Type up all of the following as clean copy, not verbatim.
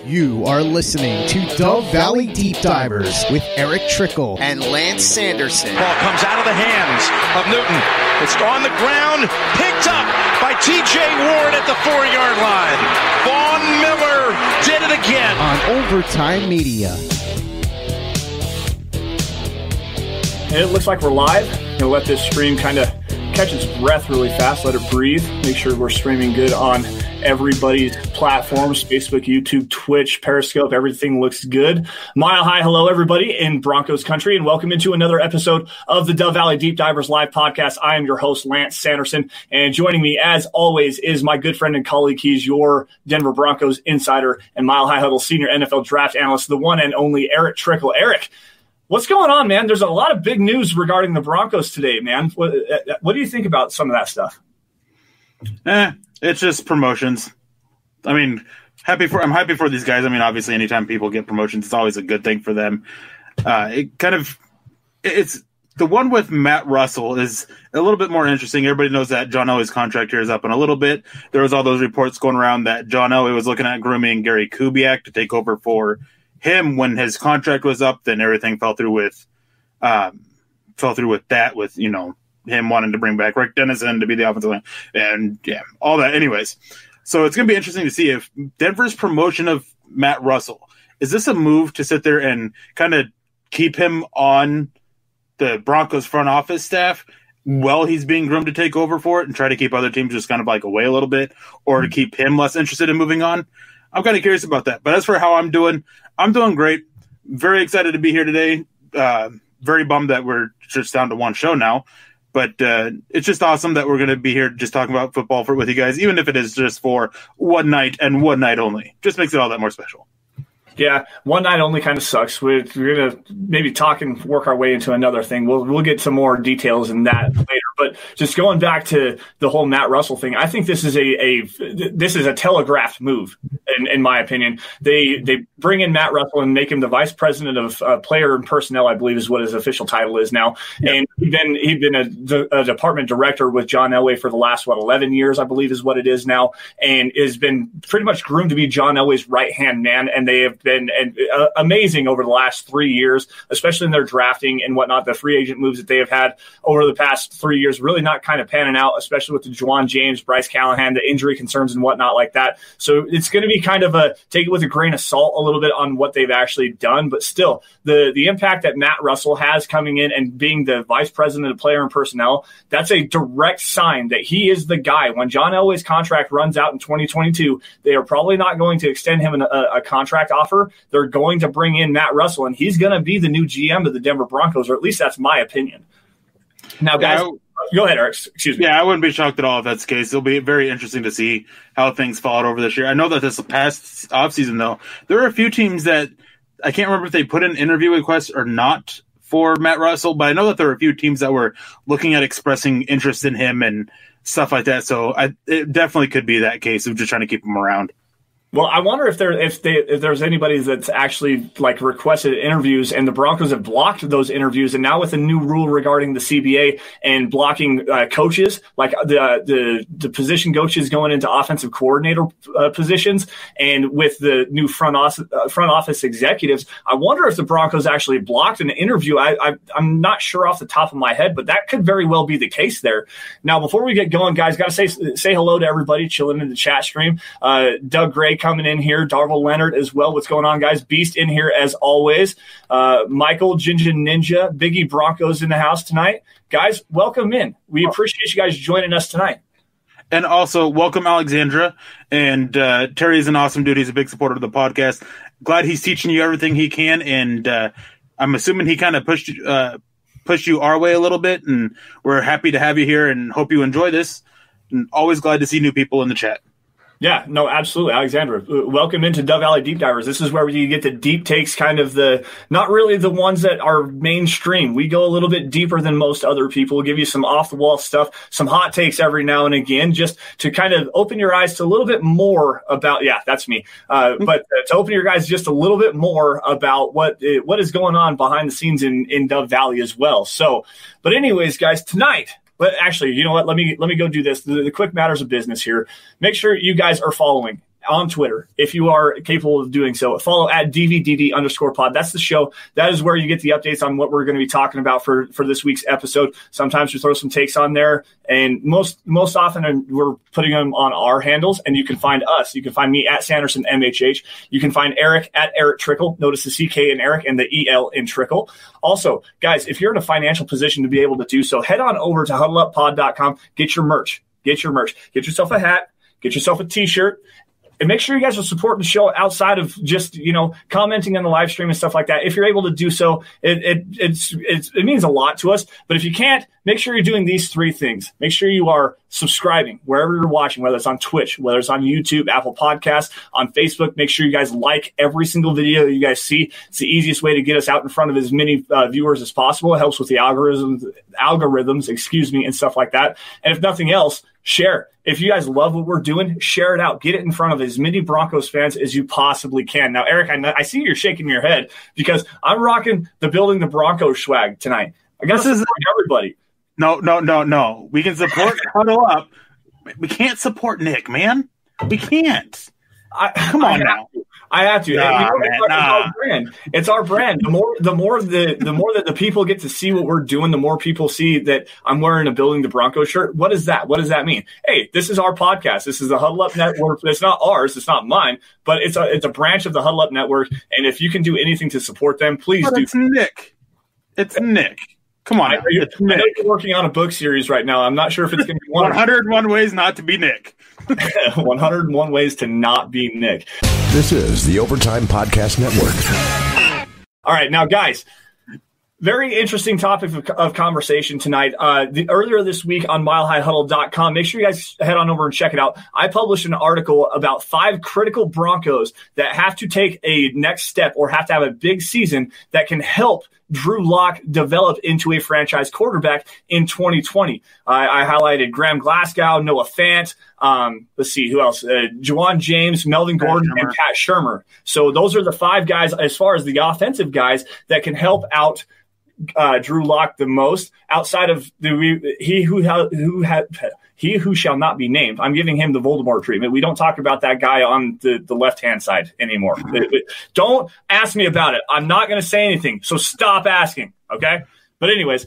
You are listening to Dove Valley Deep Divers with Erick Trickel and Lance Sanderson. Ball comes out of the hands of Newton. It's on the ground, picked up by T.J. Ward at the 4-yard line. Vaughn Miller did it again. On Overtime Media. And it looks like we're live. Gonna let this stream kind of catch its breath really fast, let it breathe. Make sure we're streaming good on everybody's platforms, Facebook, YouTube, Twitch, Periscope. Everything looks good. Mile high hello, everybody in Broncos country, and welcome into another episode of the Dove Valley Deep Divers live podcast. I am your host, Lance Sanderson, and joining me, as always, is my good friend and colleague. He's your Denver Broncos insider and Mile High Huddle senior NFL draft analyst, the one and only Erick Trickel. Erick, what's going on, man? There's a lot of big news regarding the Broncos today, man. What do you think about some of that stuff? It's just promotions. I mean, I'm happy for these guys. I mean, obviously, anytime people get promotions, it's always a good thing for them. It's the one with Matt Russell is a little bit more interesting. Everybody knows that John Elway's contract here is up in a little bit. There was all those reports going around that John Elway was looking at grooming Gary Kubiak to take over for him when his contract was up. Then everything fell through with that, with, you know, him wanting to bring back Rick Dennison to be the offensive line and all that. Anyways, so it's going to be interesting to see if Denver's promotion of Matt Russell, is this a move to sit there and kind of keep him on the Broncos front office staff while he's being groomed to take over for it and try to keep other teams just kind of like away a little bit, or to keep him less interested in moving on? I'm kind of curious about that. But as for how I'm doing great. Very excited to be here today. Very bummed that we're just down to one show now. But it's just awesome that we're going to be here just talking about football with you guys, even if it is just for one night and one night only. Just makes it all that more special. Yeah, one night only kind of sucks. We're going to maybe talk and work our way into another thing. We'll get some more details in that later. But just going back to the whole Matt Russell thing, I think this is a telegraphed move, in my opinion. They bring in Matt Russell and make him the vice president of player and personnel, I believe is what his official title is now. Yep. And he'd been a department director with John Elway for the last 11 years, I believe is what it is now, and has been pretty much groomed to be John Elway's right hand man. And they have been amazing over the last 3 years, especially in their drafting and whatnot. The free agent moves that they have had over the past 3 years really not kind of panning out, especially with the Juwan James, Bryce Callahan, the injury concerns and whatnot like that. So it's going to be kind of take it with a grain of salt a little bit on what they've actually done. But still, the impact that Matt Russell has coming in and being the vice president of player and personnel, that's a direct sign that he is the guy. When John Elway's contract runs out in 2022, they are probably not going to extend him a contract offer. They're going to bring in Matt Russell, and he's going to be the new GM of the Denver Broncos, or at least that's my opinion. Now, guys, go ahead, Erick. Excuse me. Yeah, I wouldn't be shocked at all if that's the case. It'll be very interesting to see how things fall out over this year. I know that this past offseason, though, there are a few teams that I can't remember if they put in interview requests or not for Matt Russell, but I know that there were a few teams that were looking at expressing interest in him and stuff like that. So it definitely could be that case of just trying to keep him around. Well, I wonder if there's anybody that's actually like requested interviews and the Broncos have blocked those interviews. And now with a new rule regarding the CBA and blocking coaches, like the position coaches going into offensive coordinator positions, and with the new front office executives, I wonder if the Broncos actually blocked an interview. I'm not sure off the top of my head, but that could very well be the case there. Now, before we get going, guys, got to say hello to everybody chilling in the chat stream. Doug Gray coming in here, Darvel Leonard as well. What's going on, guys? Beast in here as always. Michael, Ginger Ninja, Biggie Broncos in the house tonight. Guys, welcome in. We appreciate you guys joining us tonight. And also, welcome Alexandra. And Terry's an awesome dude. He's a big supporter of the podcast. Glad he's teaching you everything he can. And I'm assuming he kind of pushed you our way a little bit. And we're happy to have you here and hope you enjoy this. And always glad to see new people in the chat. Yeah, no, absolutely. Alexandra, welcome into Dove Valley Deep Divers. This is where you get the deep takes, kind of not really the ones that are mainstream. We go a little bit deeper than most other people. We'll give you some off-the-wall stuff, some hot takes every now and again, just to kind of open your eyes to a little bit more about, that's me. But to open your eyes just a little bit more about what is going on behind the scenes in Dove Valley as well. So, but anyways, guys, tonight, but actually, you know what? Let me go do this. The quick matters of business here. Make sure you guys are following on Twitter, if you are capable of doing so. Follow at DVDD_pod. That's the show. That is where you get the updates on what we're going to be talking about for this week's episode. Sometimes we throw some takes on there, and most often we're putting them on our handles, and you can find us. You can find me at Sanderson MHH. You can find Eric at Erick Trickel. Notice the CK in Eric and the EL in Trickel. Also, guys, if you're in a financial position to be able to do so, head on over to huddleuppod.com. Get your merch. Get yourself a hat. Get yourself a T-shirt. And make sure you guys are supporting the show outside of just, commenting on the live stream and stuff like that. If you're able to do so, it means a lot to us. But if you can't, make sure you're doing these 3 things. Make sure you are subscribing wherever you're watching, whether it's on Twitch, whether it's on YouTube, Apple Podcasts, on Facebook. Make sure you guys like every single video that you guys see. It's the easiest way to get us out in front of as many viewers as possible. It helps with the algorithms, and stuff like that. And if nothing else, share. If you guys love what we're doing, share it out. Get it in front of as many Broncos fans as you possibly can. Now, Eric, I see you're shaking your head because I'm rocking the Building the Broncos swag tonight. I guess this is everybody. No. We can support Huddle Up. We can't support Nick, man. We can't. Come on now. I have to. It's our brand. The more that the people get to see what we're doing, the more people see that I'm wearing a Building the Broncos shirt. What is that? What does that mean? Hey, this is our podcast. This is the Huddle Up Network. It's not ours. It's not mine, but it's a branch of the Huddle Up Network. And if you can do anything to support them, please do. It's Nick. It's Nick. Come on. I know you're working on a book series right now. I'm not sure if it's going to be 101 Ways Not to Be Nick. 101 Ways to Not Be Nick. This is the Overtime Podcast Network. All right, now, guys, very interesting topic of conversation tonight. Earlier this week on milehighhuddle.com, make sure you guys head on over and check it out. I published an article about 5 critical Broncos that have to take a next step or have to have a big season that can help Drew Locke develop into a franchise quarterback in 2020. I highlighted Graham Glasgow, Noah Fant. Let's see, who else? Juwan James, Melvin Gordon, and Pat Shurmur. So those are the 5 guys, as far as the offensive guys, that can help out Drew Locke the most outside of he who shall not be named. I'm giving him the Voldemort treatment. We don't talk about that guy on the left-hand side anymore. Don't ask me about it. I'm not going to say anything, so stop asking, okay? But anyways,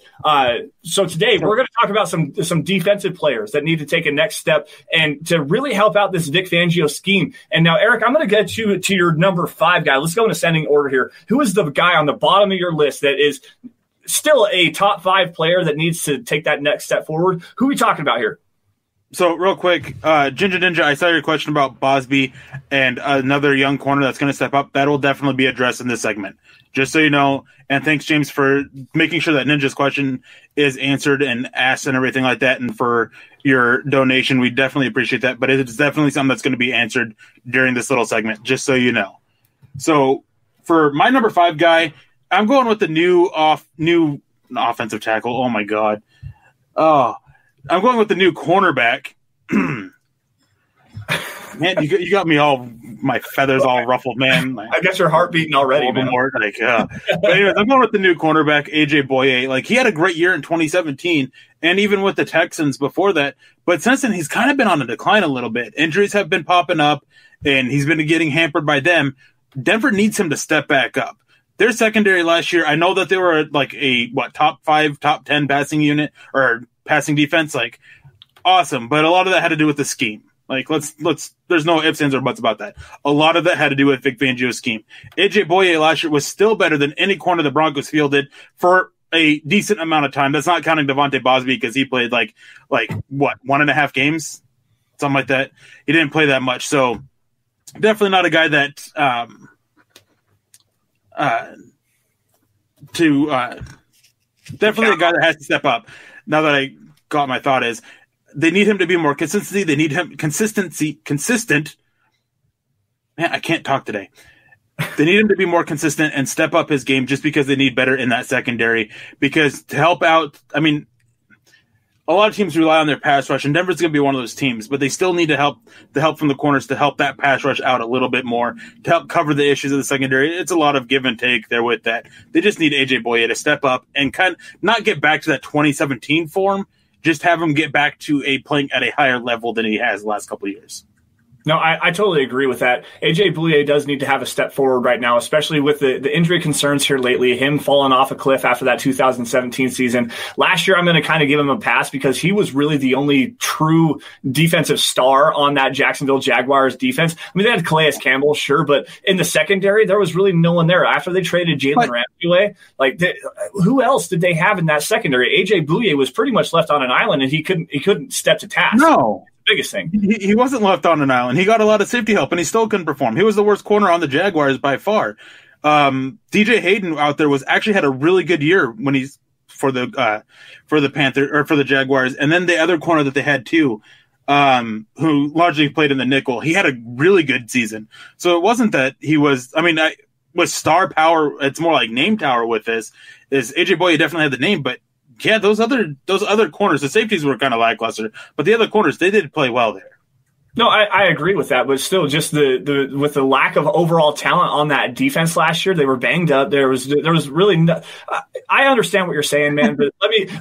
so today we're going to talk about some defensive players that need to take a next step and to really help out this Vic Fangio scheme. And now, Eric, I'm going to get you to your number 5 guy. Let's go in ascending order here. Who is the guy on the bottom of your list that is still a top 5 player that needs to take that next step forward? Who are we talking about here? So real quick, Ginger Ninja, I saw your question about Bosby and another young corner that's going to step up. That will definitely be addressed in this segment, just so you know. And thanks, James, for making sure that Ninja's question is answered and asked and everything like that. And for your donation, we definitely appreciate that. But it's definitely something that's going to be answered during this little segment, just so you know. So for my number 5 guy, I'm going with the new offensive tackle. Oh my God. I'm going with the new cornerback. Man, you got me all, my feathers all ruffled, man. I guess your heart beating already, man. But anyways, I'm going with the new cornerback, AJ Boulier. Like, he had a great year in 2017, and even with the Texans before that. But since then, he's kind of been on a decline a little bit. Injuries have been popping up, and he's been getting hampered by them. Denver needs him to step back up. Their secondary last year, I know that they were like a top 5, top 10 passing unit or passing defense, like awesome, but a lot of that had to do with the scheme. Like let's there's no ifs, ands, or buts about that. A lot of that had to do with Vic Fangio's scheme. AJ Boulier last year was still better than any corner the Broncos fielded for a decent amount of time. That's not counting Devontae Bosby because he played like 1.5 games, something like that. He didn't play that much, so definitely not a guy that definitely a guy that has to step up. Now that I got my thought is they need him to be more consistency. They need him consistent. Man, I can't talk today. They need him to be more consistent and step up his game just because they need better in that secondary. Because to help out, I mean, a lot of teams rely on their pass rush, and Denver's going to be one of those teams, but they still need the help from the corners to help that pass rush out a little bit more, to help cover the issues of the secondary. It's a lot of give and take there with that. They just need AJ Boulier to step up and kind of not get back to that 2017 form, just have him get back to playing at a higher level than he has the last couple of years. No, I totally agree with that. AJ Boulier does need to have a step forward right now, especially with the injury concerns here lately, him falling off a cliff after that 2017 season. Last year, I'm going to kind of give him a pass because he was really the only true defensive star on that Jacksonville Jaguars defense. I mean, they had Calais Campbell, sure, but in the secondary, there was really no one there. After they traded Jalen Ramsey away, who else did they have in that secondary? AJ Boulier was pretty much left on an island, and he couldn't step to task. No. Biggest thing. He wasn't left on an island. He got a lot of safety help, and he still couldn't perform. He was the worst corner on the Jaguars by far. DJ Hayden out there actually had a really good year when he's for the Jaguars, and then the other corner that they had too, who largely played in the nickel. He had a really good season. So it wasn't that he was. I mean, with star power, it's more like name power. With this, is AJ Boulier definitely had the name, but. Yeah, those other corners, the safeties were kind of lackluster, but the other corners, they did play well there. No, I agree with that, but still, just with the lack of overall talent on that defense last year, they were banged up. There was really no. I understand what you're saying, man, but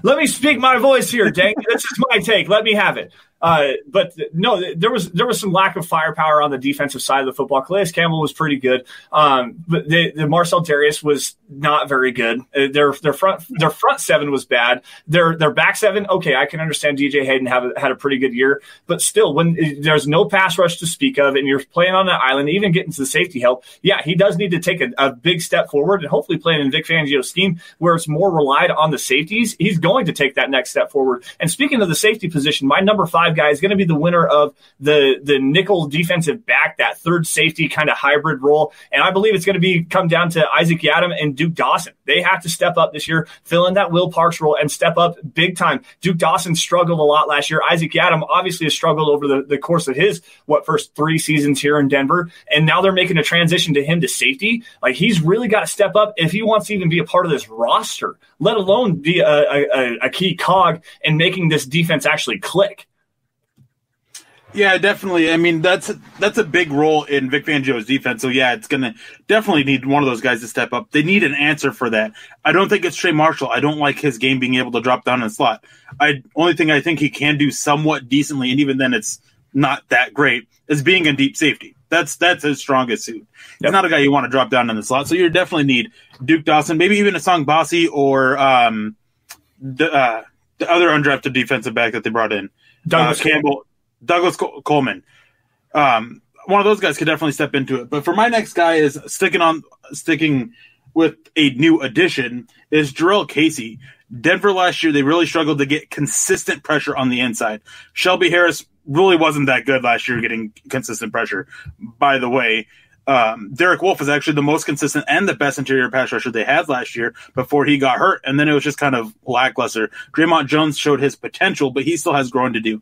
let me speak my voice here. Dang, this is my take. Let me have it. But no, there was some lack of firepower on the defensive side of the football. Calais Campbell was pretty good, but the Marcel Darius was not very good. Their front seven was bad. Their back seven, okay, I can understand DJ Hayden had a pretty good year, but still, when there's no pass rush to speak of, and you're playing on that island, even getting to the safety help, yeah, he does need to take a big step forward, and hopefully playing in Vic Fangio's scheme where it's more relied on the safeties, he's going to take that next step forward. And speaking of the safety position, my number 5 guy is going to be the winner of the nickel defensive back, that third safety kind of hybrid role. And I believe it's going to come down to Isaac Yiadom and Duke Dawson. They have to step up this year, fill in that Will Parks role, and step up big time. Duke Dawson struggled a lot last year. Isaac Yiadom obviously has struggled over the course of his first 3 seasons here in Denver. And now they're making a transition to him to safety. Like, he's really got to step up if he wants to even be a part of this roster, let alone be a key cog in making this defense actually click. Yeah, definitely. I mean, that's a big role in Vic Fangio's defense. So, yeah, it's going to definitely need one of those guys to step up. They need an answer for that. I don't think it's Trey Marshall. I don't like his game being able to drop down in the slot. Only thing I think he can do somewhat decently, and even then it's not that great, is being in deep safety. That's his strongest suit. He's not a guy you want to drop down in the slot. So you definitely need Duke Dawson, maybe even Asang Bassi or the other undrafted defensive back that they brought in. Douglas Coleman. One of those guys could definitely step into it. But for my next guy is sticking with a new addition is Jurrell Casey. Denver last year, they really struggled to get consistent pressure on the inside. Shelby Harris really wasn't that good last year getting consistent pressure. By the way, Derek Wolfe was actually the most consistent and the best interior pass rusher they had last year before he got hurt. And then it was just kind of lackluster. Draymond Jones showed his potential, but he still has growing to do.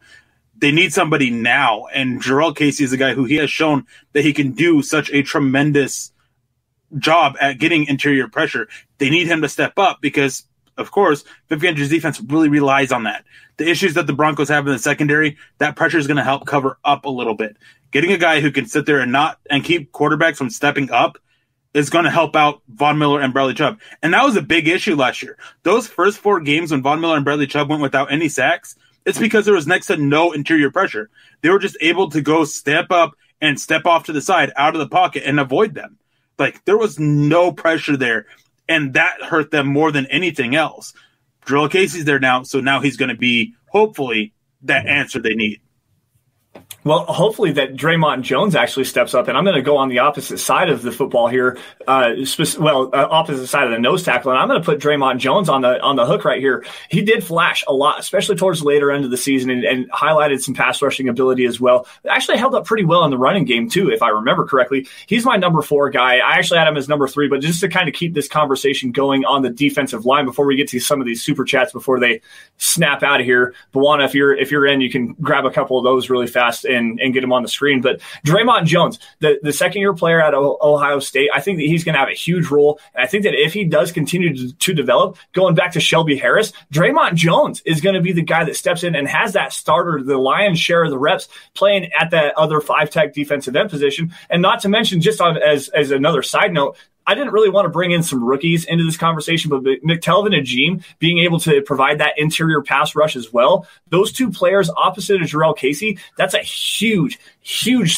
They need somebody now, and Jurrell Casey is a guy who he has shown that he can do such a tremendous job at getting interior pressure. They need him to step up because, of course, Vic Fangio's defense really relies on that. The issues that the Broncos have in the secondary, that pressure is going to help cover up a little bit. Getting a guy who can sit there and keep quarterbacks from stepping up is going to help out Von Miller and Bradley Chubb. And that was a big issue last year. Those first 4 games when Von Miller and Bradley Chubb went without any sacks, it's because there was next to no interior pressure. They were just able to go step up and step off to the side out of the pocket and avoid them. Like, there was no pressure there, and that hurt them more than anything else. Jurrell Casey's there now, so now he's going to be, hopefully, that answer they need. Well, hopefully that Draymond Jones actually steps up, and I'm going to go on the opposite side of the football here, opposite side of the nose tackle, and I'm going to put Draymond Jones on the hook right here. He did flash a lot, especially towards the later end of the season, and highlighted some pass rushing ability as well. Actually held up pretty well in the running game too, if I remember correctly. He's my number 4 guy. I actually had him as number 3, but just to kind of keep this conversation going on the defensive line before we get to some of these super chats before they snap out of here. Bawana, if you're in, you can grab a couple of those really fast and get him on the screen. But Draymond Jones, the second-year player at Ohio State, I think that he's going to have a huge role. And I think that if he does continue to develop, going back to Shelby Harris, Draymond Jones is going to be the guy that steps in and has that starter, the lion's share of the reps, playing at that other 5-tech defensive end position. And not to mention, just as another side note, I didn't really want to bring in some rookies into this conversation, but McTelvin and Jeem being able to provide that interior pass rush as well, those two players opposite of Jurrell Casey, that's a huge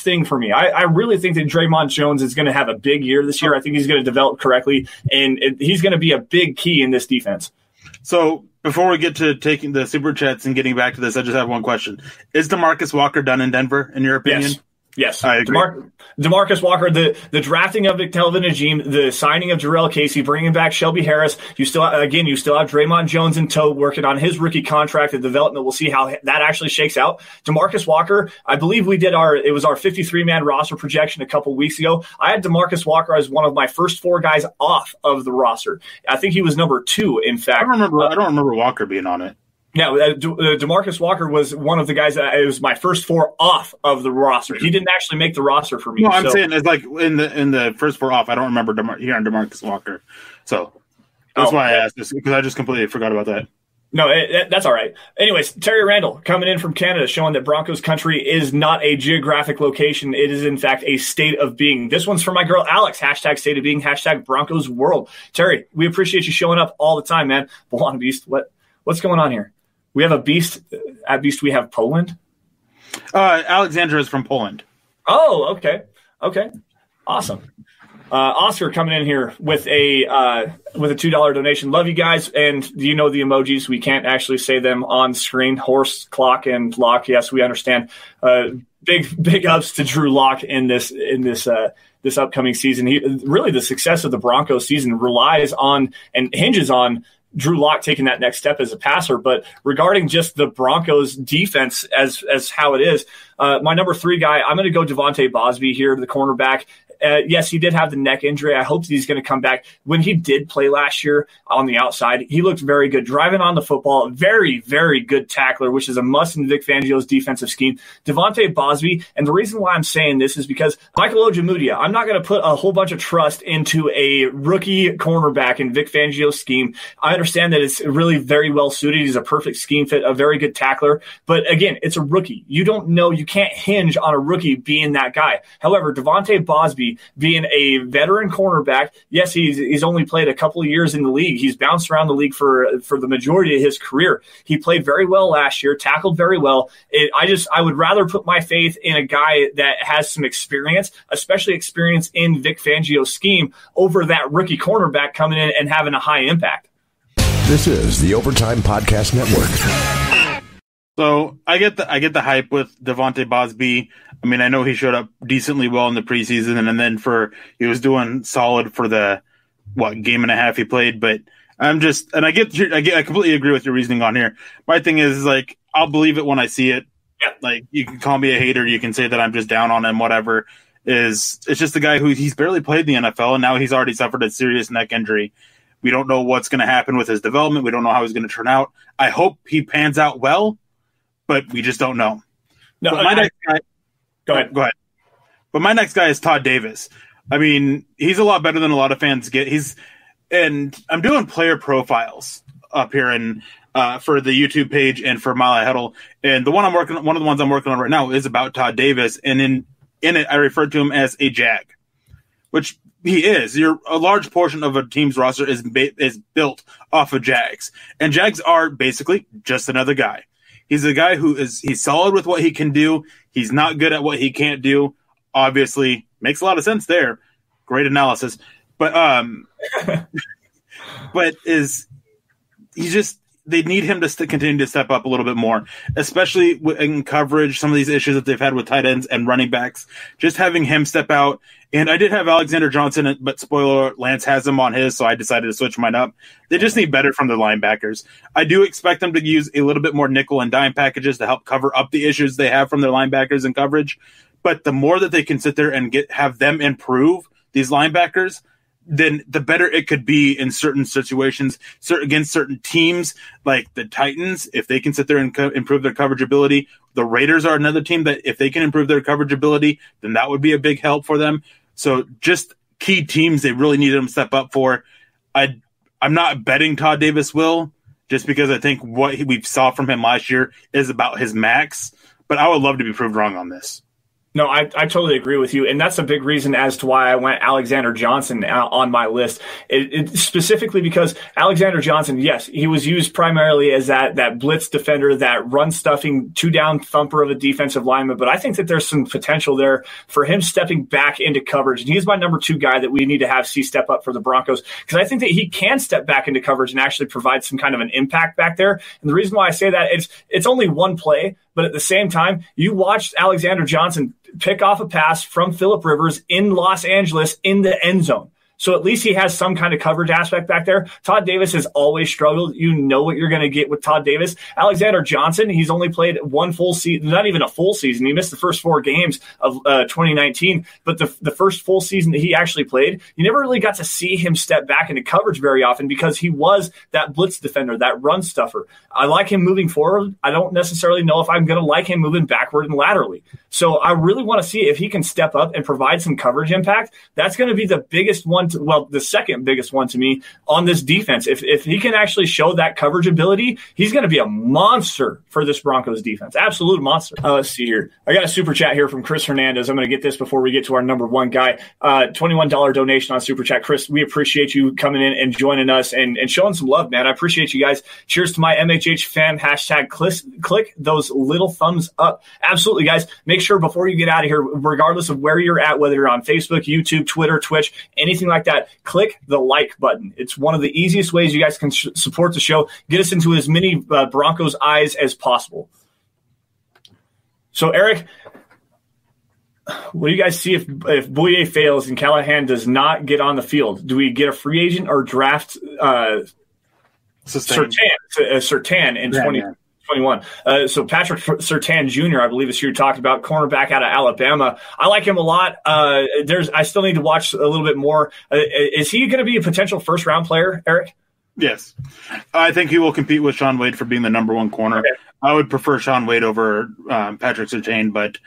thing for me. I really think that Draymond Jones is going to have a big year this year. I think he's going to develop correctly, and he's going to be a big key in this defense. So before we get to taking the super chats and getting back to this, I just have one question. Is DeMarcus Walker done in Denver, in your opinion? Yes. I agree. DeMarcus Walker, the drafting of McTelvin and Jeem, the signing of Jurrell Casey, bringing back Shelby Harris. You still have Draymond Jones in tow working on his rookie contract and development. We'll see how that actually shakes out. DeMarcus Walker, I believe we did our 53-man roster projection a couple weeks ago. I had DeMarcus Walker as one of my first 4 guys off of the roster. I think he was number 2, in fact. I don't remember Walker being on it. Yeah, DeMarcus Walker was one of the guys that it was my first 4 off of the roster. He didn't actually make the roster for me. No, I'm saying it's like in the first 4 off. I don't remember hearing DeMarcus Walker, so that's why I asked this, because I just completely forgot about that. No, that's all right. Anyways, Terry Randall coming in from Canada, showing that Broncos country is not a geographic location. It is, in fact, a state of being. This one's for my girl, Alex. # state of being, # Broncos world. Terry, we appreciate you showing up all the time, man. Bologna Beast, what's going on here? We have a beast. At Beast, we have Poland. Alexandra is from Poland. Oh, okay. Awesome. Oscar coming in here with a $2 donation. Love you guys, and you know the emojis. We can't actually say them on screen. Horse, clock, and Locke. Yes, we understand. Big ups to Drew Locke in this upcoming season. Really, the success of the Broncos season relies on and hinges on Drew Locke taking that next step as a passer. But regarding just the Broncos defense as how it is, my number 3 guy, I'm going to go Devontae Bosby here, the cornerback. Yes, he did have the neck injury. I hope he's going to come back. When he did play last year on the outside, he looked very good. Driving on the football, very, very good tackler, which is a must in Vic Fangio's defensive scheme. Devontae Bosby, and the reason why I'm saying this is because Michael Ojemudia, I'm not going to put a whole bunch of trust into a rookie cornerback in Vic Fangio's scheme. I understand that it's really very well suited. He's a perfect scheme fit, a very good tackler. But again, it's a rookie. You don't know. You can't hinge on a rookie being that guy. However, Devontae Bosby, being a veteran cornerback, yes, he's only played a couple of years in the league. He's bounced around the league for the majority of his career. He played very well last year, tackled very well. I would rather put my faith in a guy that has some experience, especially experience in Vic Fangio's scheme, over that rookie cornerback coming in and having a high impact. This is the Overtime Podcast Network. So I get the hype with Devontae Bosby. I mean, I know he showed up decently well in the preseason, and then he was doing solid for the game and a half he played. But I completely agree with your reasoning on here. My thing is like, I'll believe it when I see it. Yeah. Like, you can call me a hater, you can say that I'm just down on him, whatever. It's just a guy he's barely played in the NFL, and now he's already suffered a serious neck injury. We don't know what's going to happen with his development. We don't know how he's going to turn out. I hope he pans out well, but we just don't know. No, Go ahead. But my next guy is Todd Davis. I mean, he's a lot better than a lot of fans get. And I'm doing player profiles up here for the YouTube page and for Mile High Huddle. And one of the ones I'm working on right now is about Todd Davis. And in it, I refer to him as a Jag, which he is. A large portion of a team's roster is built off of Jags, and Jags are basically just another guy. He's a guy he's solid with what he can do. He's not good at what he can't do. Obviously, makes a lot of sense there. Great analysis. But they need him to continue to step up a little bit more, especially in coverage, some of these issues that they've had with tight ends and running backs. Just having him step out. And I did have Alexander Johnson, but spoiler, Lance has him on his, so I decided to switch mine up. They just need better from the linebackers. I do expect them to use a little bit more nickel and dime packages to help cover up the issues they have from their linebackers in coverage. But the more that they can sit there and have them improve these linebackers, then the better it could be in certain situations, against certain teams like the Titans. If they can sit there and improve their coverage ability, the Raiders are another team that if they can improve their coverage ability, then that would be a big help for them. So just key teams they really need them to step up for. I'm not betting Todd Davis will, just because I think what we saw from him last year is about his max, but I would love to be proved wrong on this. No, I totally agree with you. And that's a big reason as to why I went Alexander Johnson on my list. Specifically because Alexander Johnson, yes, he was used primarily as that blitz defender, that run stuffing, 2-down thumper of a defensive lineman. But I think that there's some potential there for him stepping back into coverage. And he's my number 2 guy that we need to see step up for the Broncos, because I think that he can step back into coverage and actually provide some kind of an impact back there. And the reason why I say that is it's only one play, but at the same time, you watched Alexander Johnson pick off a pass from Phillip Rivers in Los Angeles in the end zone. So at least he has some kind of coverage aspect back there. Todd Davis has always struggled. You know what you're going to get with Todd Davis. Alexander Johnson, he's only played one full season, not even a full season. He missed the first 4 games of 2019. But the first full season that he actually played, you never really got to see him step back into coverage very often because he was that blitz defender, that run stuffer. I like him moving forward. I don't necessarily know if I'm going to like him moving backward and laterally. So I really want to see if he can step up and provide some coverage impact. That's going to be the biggest one. The second biggest one to me on this defense. If he can actually show that coverage ability, he's going to be a monster for this Broncos defense. Absolute monster. Let's see here. I got a super chat here from Chris Hernandez. I'm going to get this before we get to our number 1 guy. $21 donation on super chat. Chris, we appreciate you coming in and joining us and showing some love, man. I appreciate you guys. Cheers to my MHH fam. Hashtag click those little thumbs up. Absolutely, guys. Make sure before you get out of here, regardless of where you're at, whether you're on Facebook, YouTube, Twitter, Twitch, anything like that, click the like button. It's one of the easiest ways you guys can support the show. Get us into as many Broncos eyes as possible. So, Eric, what do you guys see if Boulier fails and Callahan does not get on the field? Do we get a free agent or draft Surtain in 2021? So Patrick Surtain Jr., I believe is who you're talking about, cornerback out of Alabama. I like him a lot. I still need to watch a little bit more. Is he going to be a potential first-round player, Eric? Yes. I think he will compete with Shaun Wade for being the number 1 corner. Okay. I would prefer Shaun Wade over Patrick Surtain, but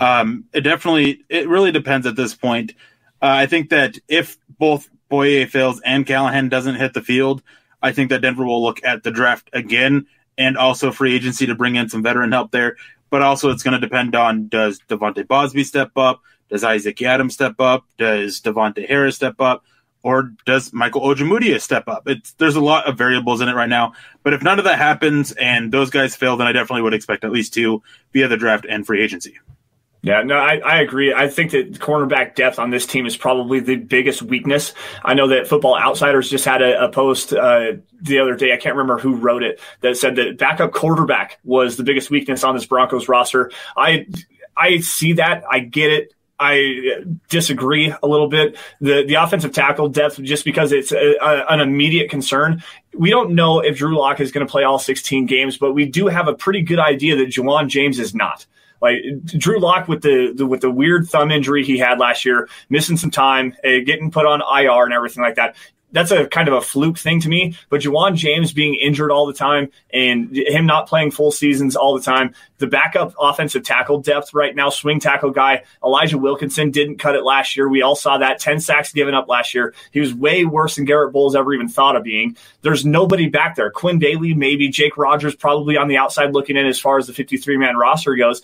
it really depends at this point. I think that if both Boulier fails and Callahan doesn't hit the field, I think that Denver will look at the draft again and also free agency to bring in some veteran help there. But also it's going to depend on, does Devontae Bosby step up? Does Isaac Adams step up? Does Devontae Harris step up? Or does Michael Ojemudia step up? There's a lot of variables in it right now. But if none of that happens and those guys fail, then I definitely would expect at least 2 via the draft and free agency. Yeah, no, I agree. I think that cornerback depth on this team is probably the biggest weakness. I know that Football Outsiders just had a post the other day. I can't remember who wrote it, that said that backup quarterback was the biggest weakness on this Broncos roster. I see that. I get it. I disagree a little bit. The offensive tackle depth, just because it's an immediate concern. We don't know if Drew Locke is going to play all 16 games, but we do have a pretty good idea that Juwan James is not. Like Drew Locke with the weird thumb injury he had last year, missing some time, getting put on IR and everything like that. That's a kind of a fluke thing to me, but Juwan James being injured all the time and him not playing full seasons all the time, the backup offensive tackle depth right now, swing tackle guy, Elijah Wilkinson didn't cut it last year. We all saw that, 10 sacks given up last year. He was way worse than Garrett Bowles ever even thought of being. There's nobody back there. Quinn Bailey, maybe. Jake Rogers probably on the outside looking in as far as the 53-man roster goes.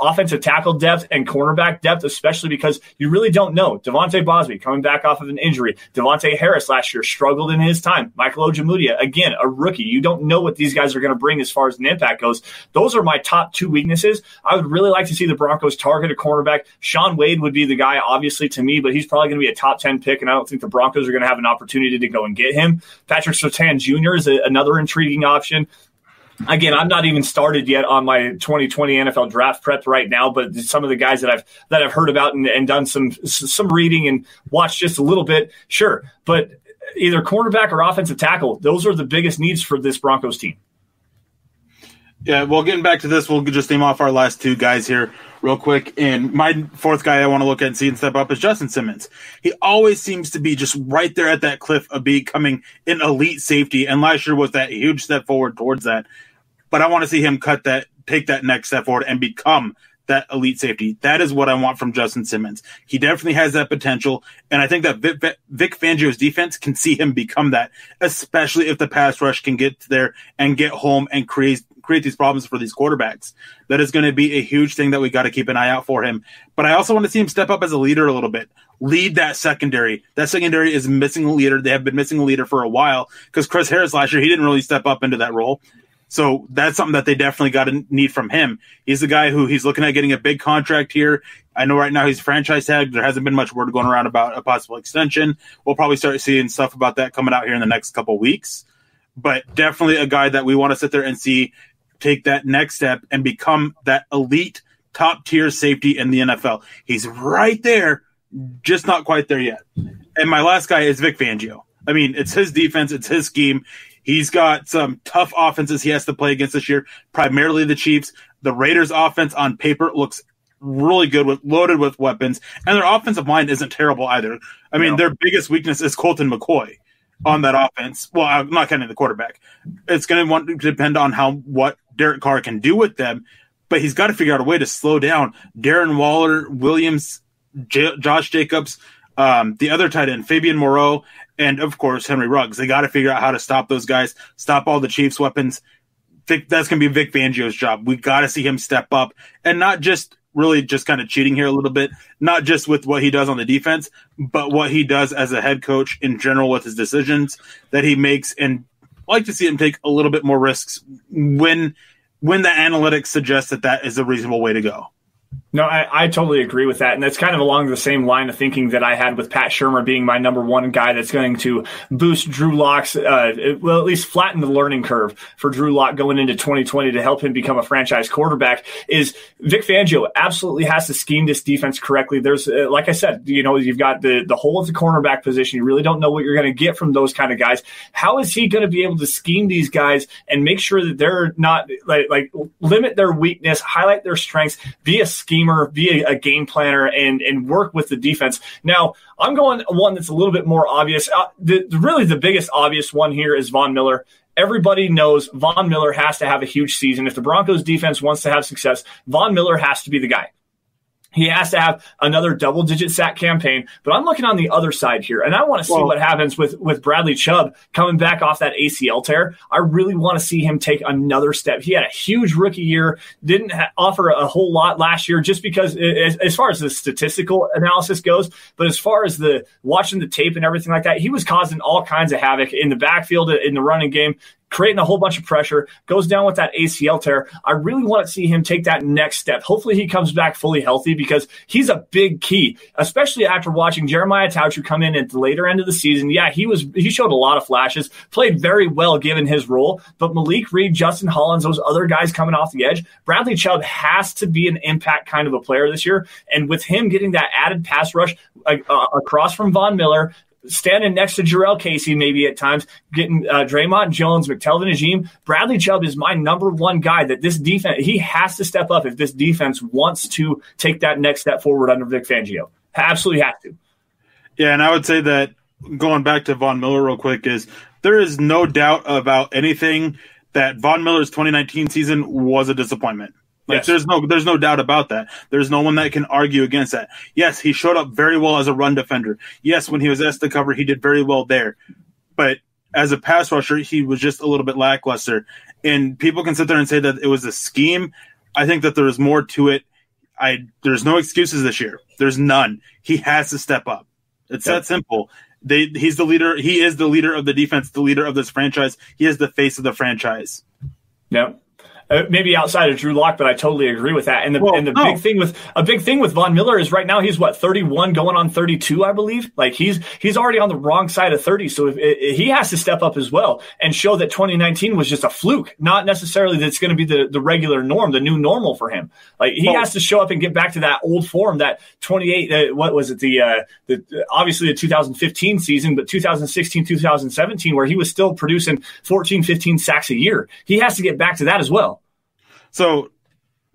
Offensive tackle depth and cornerback depth, especially because you really don't know. Devontae Bosby coming back off of an injury. Devontae Harris last year struggled in his time. Michael Ojemudia, again, a rookie. You don't know what these guys are going to bring as far as an impact goes. Those are my top 2 weaknesses. I would really like to see the Broncos target a cornerback. Shaun Wade would be the guy, obviously, to me, but he's probably going to be a top 10 pick, and I don't think the Broncos are going to have an opportunity to go and get him. Patrick Surtain Jr. is another intriguing option. Again, I'm not even started yet on my 2020 NFL draft prep right now, but some of the guys that I've heard about and done some reading and watched just a little bit, sure. But either cornerback or offensive tackle, those are the biggest needs for this Broncos team. Yeah, well, getting back to this, we'll just name off our last 2 guys here real quick. And my 4th guy I want to look at and see and step up is Justin Simmons. He always seems to be just right there at that cliff of becoming an elite safety, and last year was that huge step forward towards that. But I want to see him take that next step forward and become that elite safety. That is what I want from Justin Simmons. He definitely has that potential, and I think that Vic Fangio's defense can see him become that, especially if the pass rush can get there and get home and create create these problems for these quarterbacks. That is going to be a huge thing that we got to keep an eye out for him. But I also want to see him step up as a leader a little bit. Lead that secondary. That secondary is missing a leader. They have been missing a leader for a while because Chris Harris last year, he didn't really step up into that role. So that's something that they definitely got to need from him. He's the guy who he's looking at getting a big contract here. I know right now he's franchise tag. There hasn't been much word going around about a possible extension. We'll probably start seeing stuff about that coming out here in the next couple of weeks. But definitely a guy that we want to sit there and see take that next step and become that elite top-tier safety in the NFL. He's right there, just not quite there yet. And my last guy is Vic Fangio. I mean, it's his defense. It's his scheme. He's got some tough offenses he has to play against this year, primarily the Chiefs. The Raiders' offense on paper looks really good, loaded with weapons, and their offensive line isn't terrible either. I mean, their biggest weakness is Colton McCoy on that offense. Well, I'm not counting the quarterback. It's going to want to depend on what Derek Carr can do with them, but he's got to figure out a way to slow down Darren Waller, Williams, Josh Jacobs, the other tight end, Fabian Moreau, and, of course, Henry Ruggs. They got to figure out how to stop those guys, stop all the Chiefs' weapons. That's going to be Vic Fangio's job. We got to see him step up and not just really just kind of cheating here a little bit, not just with what he does on the defense, but what he does as a head coach in general with his decisions that he makes. And I like to see him take a little bit more risks when the analytics suggest that is a reasonable way to go. No, I totally agree with that. And that's kind of along the same line of thinking that I had with Pat Shurmur being my number one guy that's going to boost Drew Locke's, at least flatten the learning curve for Drew Locke going into 2020 to help him become a franchise quarterback is Vic Fangio absolutely has to scheme this defense correctly. There's, like I said, you've got the hole of the cornerback position. You really don't know what you're going to get from those kind of guys. How is he going to be able to scheme these guys and make sure that they're not like limit their weakness, highlight their strengths, be a schemer, be a game planner, and work with the defense? Now, I'm going one that's a little bit more obvious. Really, the biggest obvious one here is Von Miller. Everybody knows Von Miller has to have a huge season. If the Broncos defense wants to have success, Von Miller has to be the guy. He has to have another double-digit sack campaign. But I'm looking on the other side here, and I want to see what happens with Bradley Chubb coming back off that ACL tear. I really want to see him take another step. He had a huge rookie year, didn't offer a whole lot last year just because as far as the statistical analysis goes, but as far as the watching the tape and everything like that, he was causing all kinds of havoc in the backfield, in the running game, creating a whole bunch of pressure, goes down with that ACL tear. I really want to see him take that next step. Hopefully he comes back fully healthy because he's a big key, especially after watching Jeremiah Taucher come in at the later end of the season. Yeah, he showed a lot of flashes, played very well given his role, but Malik Reed, Justin Hollins, those other guys coming off the edge, Bradley Chubb has to be an impact kind of a player this year. And with him getting that added pass rush across from Von Miller, standing next to Jarrell Casey maybe at times, getting Draymond Jones, McTelvin Najim, Bradley Chubb is my number one guy that this defense, he has to step up if this defense wants to take that next step forward under Vic Fangio. Absolutely have to. Yeah, and I would say that going back to Von Miller real quick is there is no doubt about anything that Von Miller's 2019 season was a disappointment. Like yes. There's no doubt about that. There's no one that can argue against that. Yes, he showed up very well as a run defender. Yes, when he was asked to cover, he did very well there. But as a pass rusher, he was just a little bit lackluster. And people can sit there and say that it was a scheme. I think that there is more to it. There's no excuses this year. There's none. He has to step up. It's that simple. He's the leader. He is the leader of the defense, the leader of this franchise. He is the face of the franchise. Yep. Maybe outside of Drew Locke, but I totally agree with that. And big thing with Von Miller is right now he's 31 going on 32, I believe. Like he's already on the wrong side of 30. So he has to step up as well and show that 2019 was just a fluke, not necessarily that it's going to be the regular norm, the new normal for him. Like he has to show up and get back to that old form, that 28. What was it? Obviously the 2015 season, but 2016, 2017, where he was still producing 14, 15 sacks a year. He has to get back to that as well. So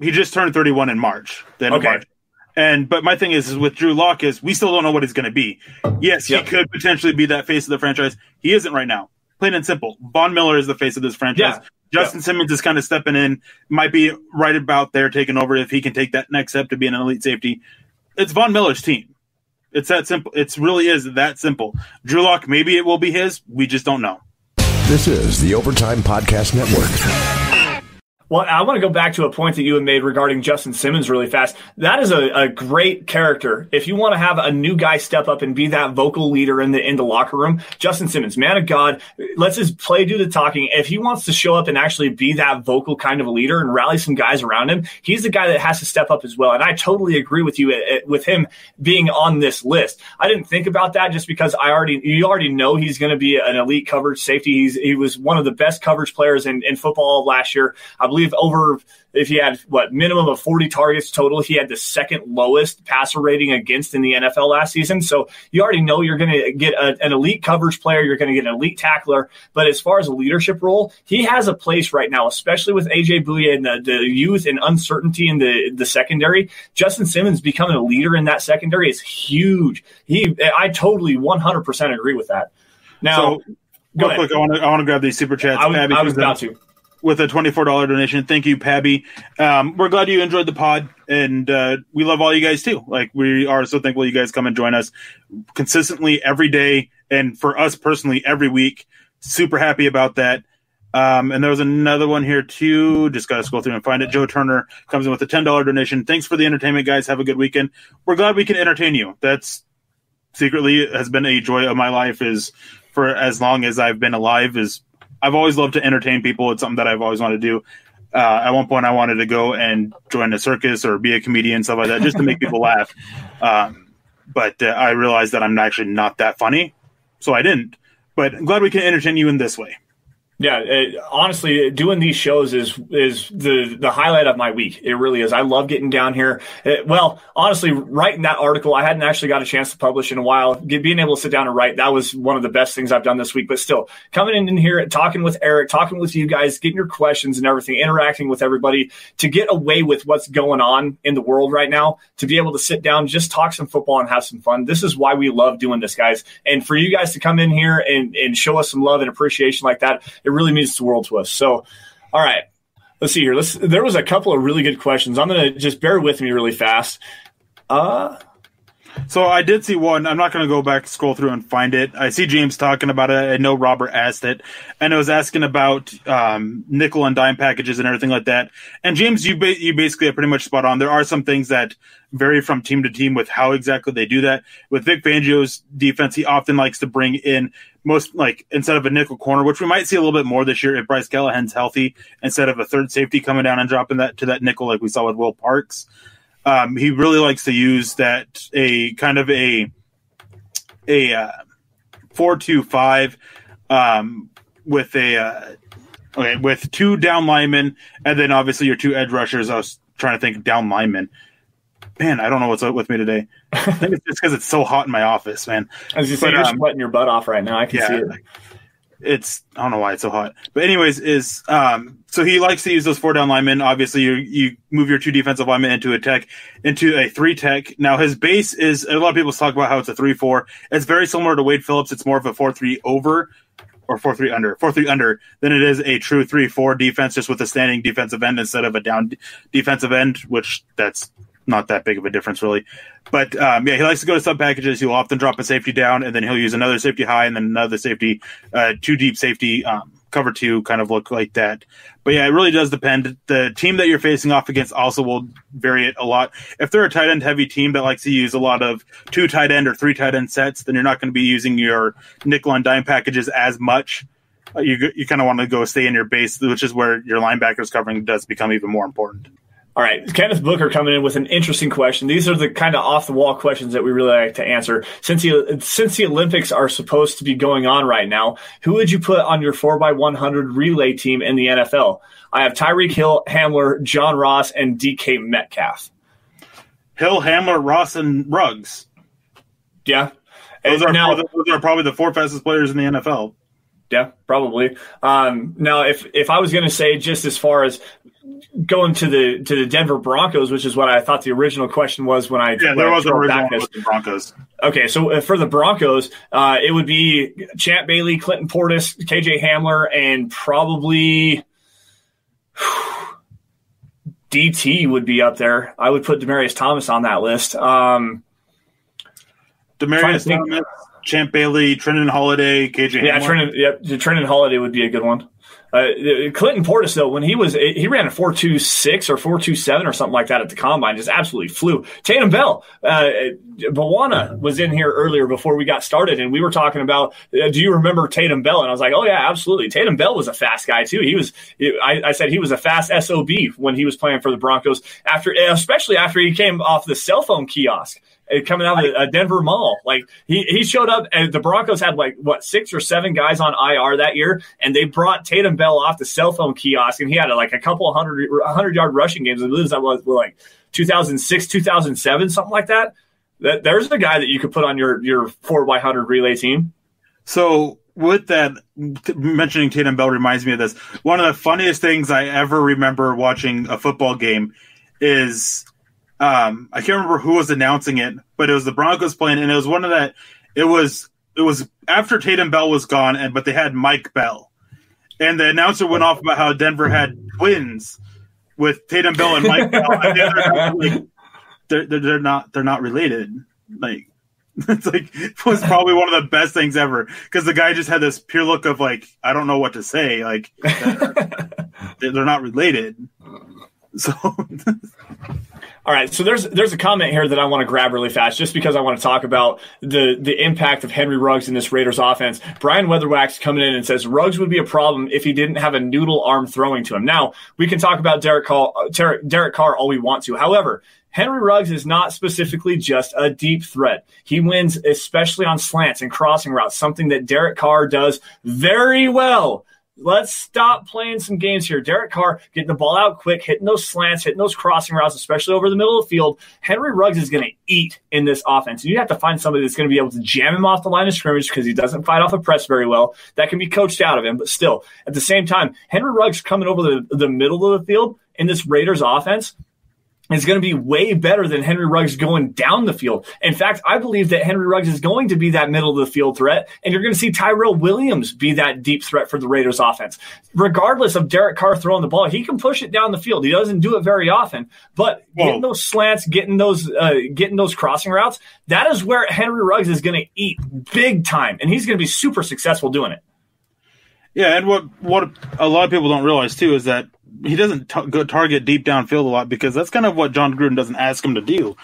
he just turned 31 in March. March. But my thing is with Drew Locke is we still don't know what he's going to be. Yes, he could potentially be that face of the franchise. He isn't right now. Plain and simple. Von Miller is the face of this franchise. Yeah. Justin Simmons is kind of stepping in, might be right about there taking over if he can take that next step to be an elite safety. It's Von Miller's team. It's that simple. It really is that simple. Drew Locke, maybe it will be his. We just don't know. This is the Overtime Podcast Network. Well, I want to go back to a point that you had made regarding Justin Simmons really fast. That is a great character. If you want to have a new guy step up and be that vocal leader in the locker room, Justin Simmons, man of God, lets his play do the talking. If he wants to show up and actually be that vocal kind of a leader and rally some guys around him, he's the guy that has to step up as well. And I totally agree with you with him being on this list. I didn't think about that just because you already know he's going to be an elite coverage safety. He was one of the best coverage players in football last year. I believe if he had minimum of 40 targets total, he had the second lowest passer rating against in the NFL last season. So you already know you're going to get an elite coverage player. You're going to get an elite tackler. But as far as a leadership role, he has a place right now, especially with AJ Boulier and the youth and uncertainty in the secondary. Justin Simmons becoming a leader in that secondary is huge. I totally 100% agree with that. Now, go ahead. Quick, I want to grab these super chats. I was about to. With a $24 donation. Thank you, Pabby. We're glad you enjoyed the pod, and we love all you guys too. Like, we are so thankful you guys come and join us consistently every day, and for us personally every week. Super happy about that. And there was another one here too. Just got to scroll through and find it. Joe Turner comes in with a $10 donation. Thanks for the entertainment, guys. Have a good weekend. We're glad we can entertain you. That's secretly has been a joy of my life, is for as long as I've been alive. Is I've always loved to entertain people. It's something that I've always wanted to do. At one point, I wanted to go and join a circus or be a comedian, stuff like that, just to make people laugh. But I realized that I'm actually not that funny, so I didn't. But I'm glad we can entertain you in this way. Yeah, honestly, doing these shows is the highlight of my week. It really is. I love getting down here. Well, honestly, writing that article, I hadn't actually got a chance to publish in a while. Being able to sit down and write, that was one of the best things I've done this week. But still, coming in here, talking with Eric, talking with you guys, getting your questions and everything, interacting with everybody, to get away with what's going on in the world right now, to be able to sit down, just talk some football and have some fun. This is why we love doing this, guys. And for you guys to come in here and show us some love and appreciation like that, it really means the world to us. So, all right, let's see here. There was a couple of really good questions. I'm going to just bear with me really fast. So I did see one. I'm not going to go back, scroll through and find it. I see James talking about it. I know Robert asked it, and it was asking about nickel and dime packages and everything like that. And James, you basically are pretty much spot on. There are some things that vary from team to team with how exactly they do that. With Vic Fangio's defense, he often likes to bring in instead of a nickel corner, which we might see a little bit more this year if Bryce Callahan's healthy, instead of a third safety coming down and dropping that to that nickel like we saw with Will Parks. He really likes to use that a 4-2-5 with two down linemen and then obviously your two edge rushers. I was trying to think down linemen. Man, I don't know what's up with me today. I think it's just because it's so hot in my office, man. As you say, you're sweating your butt off right now. I can see it. I don't know why it's so hot. But anyways, so he likes to use those four down linemen. Obviously, you move your two defensive linemen into a three tech. Now, his base is, a lot of people talk about how it's a 3-4. It's very similar to Wade Phillips. It's more of a 4-3 over or 4-3 under than it is a true 3-4 defense, just with a standing defensive end instead of a down defensive end, which that's not that big of a difference, really. But, he likes to go to sub packages. He'll often drop a safety down, and then he'll use another safety high and then another safety, two deep safety, cover two, kind of look like that. But, yeah, it really does depend. The team that you're facing off against also will vary it a lot. If they're a tight end heavy team that likes to use a lot of 2 tight end or 3 tight end sets, then you're not going to be using your nickel and dime packages as much. You kind of want to stay in your base, which is where your linebackers covering does become even more important. All right, Kenneth Booker coming in with an interesting question. These are the kind of off-the-wall questions that we really like to answer. Since the Olympics are supposed to be going on right now, who would you put on your 4x100 relay team in the NFL? I have Tyreek Hill, Hamler, John Ross, and DK Metcalf. Hill, Hamler, Ross, and Ruggs. Yeah. Those are probably the 4 fastest players in the NFL. Yeah, probably. Now, if I was going to say, just as far as going to the Denver Broncos, which is what I thought the original question was when I there was an original with the Broncos. Okay, so for the Broncos, it would be Champ Bailey, Clinton Portis, KJ Hamler, and probably DT would be up there. I would put Demaryius Thomas on that list. Demaryius Thomas, Champ Bailey, Trenton Holiday, KJ Hamler. Yeah, Trenton Holiday would be a good one. Clinton Portis, though, when he ran a 4.26 or 4.27 or something like that at the combine, just absolutely flew. Tatum Bell, Bawana was in here earlier before we got started, and we were talking about, do you remember Tatum Bell? And I was like, oh yeah, absolutely. Tatum Bell was a fast guy too. I said he was a fast SOB when he was playing for the Broncos, especially after he came off the cell phone kiosk. Coming out of a Denver mall. Like he showed up, and the Broncos had 6 or 7 guys on IR that year, and they brought Tatum Bell off the cell phone kiosk, and he had a couple 100-yard rushing games. I believe that was 2006, 2007, something like that. There's a guy that you could put on your 4x100 relay team. So with that, mentioning Tatum Bell reminds me of this. One of the funniest things I ever remember watching a football game is I can't remember who was announcing it, but it was the Broncos playing, and it was one of that. It was after Tatum Bell was gone, but they had Mike Bell, and the announcer went off about how Denver had twins with Tatum Bell and Mike Bell. And they're not related. Like it's it was probably one of the best things ever, because the guy just had this pure look of I don't know what to say. They're not related. So. All right, so there's a comment here that I want to grab really fast, just because I want to talk about the impact of Henry Ruggs in this Raiders offense. Brian Weatherwax coming in and says Ruggs would be a problem if he didn't have a noodle arm throwing to him. Now, we can talk about Derek Carr all we want to. However, Henry Ruggs is not specifically just a deep threat. He wins especially on slants and crossing routes, something that Derek Carr does very well. Let's stop playing some games here. Derek Carr getting the ball out quick, hitting those slants, hitting those crossing routes, especially over the middle of the field. Henry Ruggs is going to eat in this offense. You have to find somebody that's going to be able to jam him off the line of scrimmage, because he doesn't fight off a press very well. That can be coached out of him, but still, at the same time, Henry Ruggs coming over the middle of the field in this Raiders offense is going to be way better than Henry Ruggs going down the field. In fact, I believe that Henry Ruggs is going to be that middle of the field threat, and you're going to see Tyrell Williams be that deep threat for the Raiders offense. Regardless of Derek Carr throwing the ball, he can push it down the field. He doesn't do it very often, but getting those slants, getting those crossing routes, that is where Henry Ruggs is going to eat big time, and he's going to be super successful doing it. Yeah, and what a lot of people don't realize too is that he doesn't go target deep downfield a lot, because that's kind of what John Gruden doesn't ask him to do.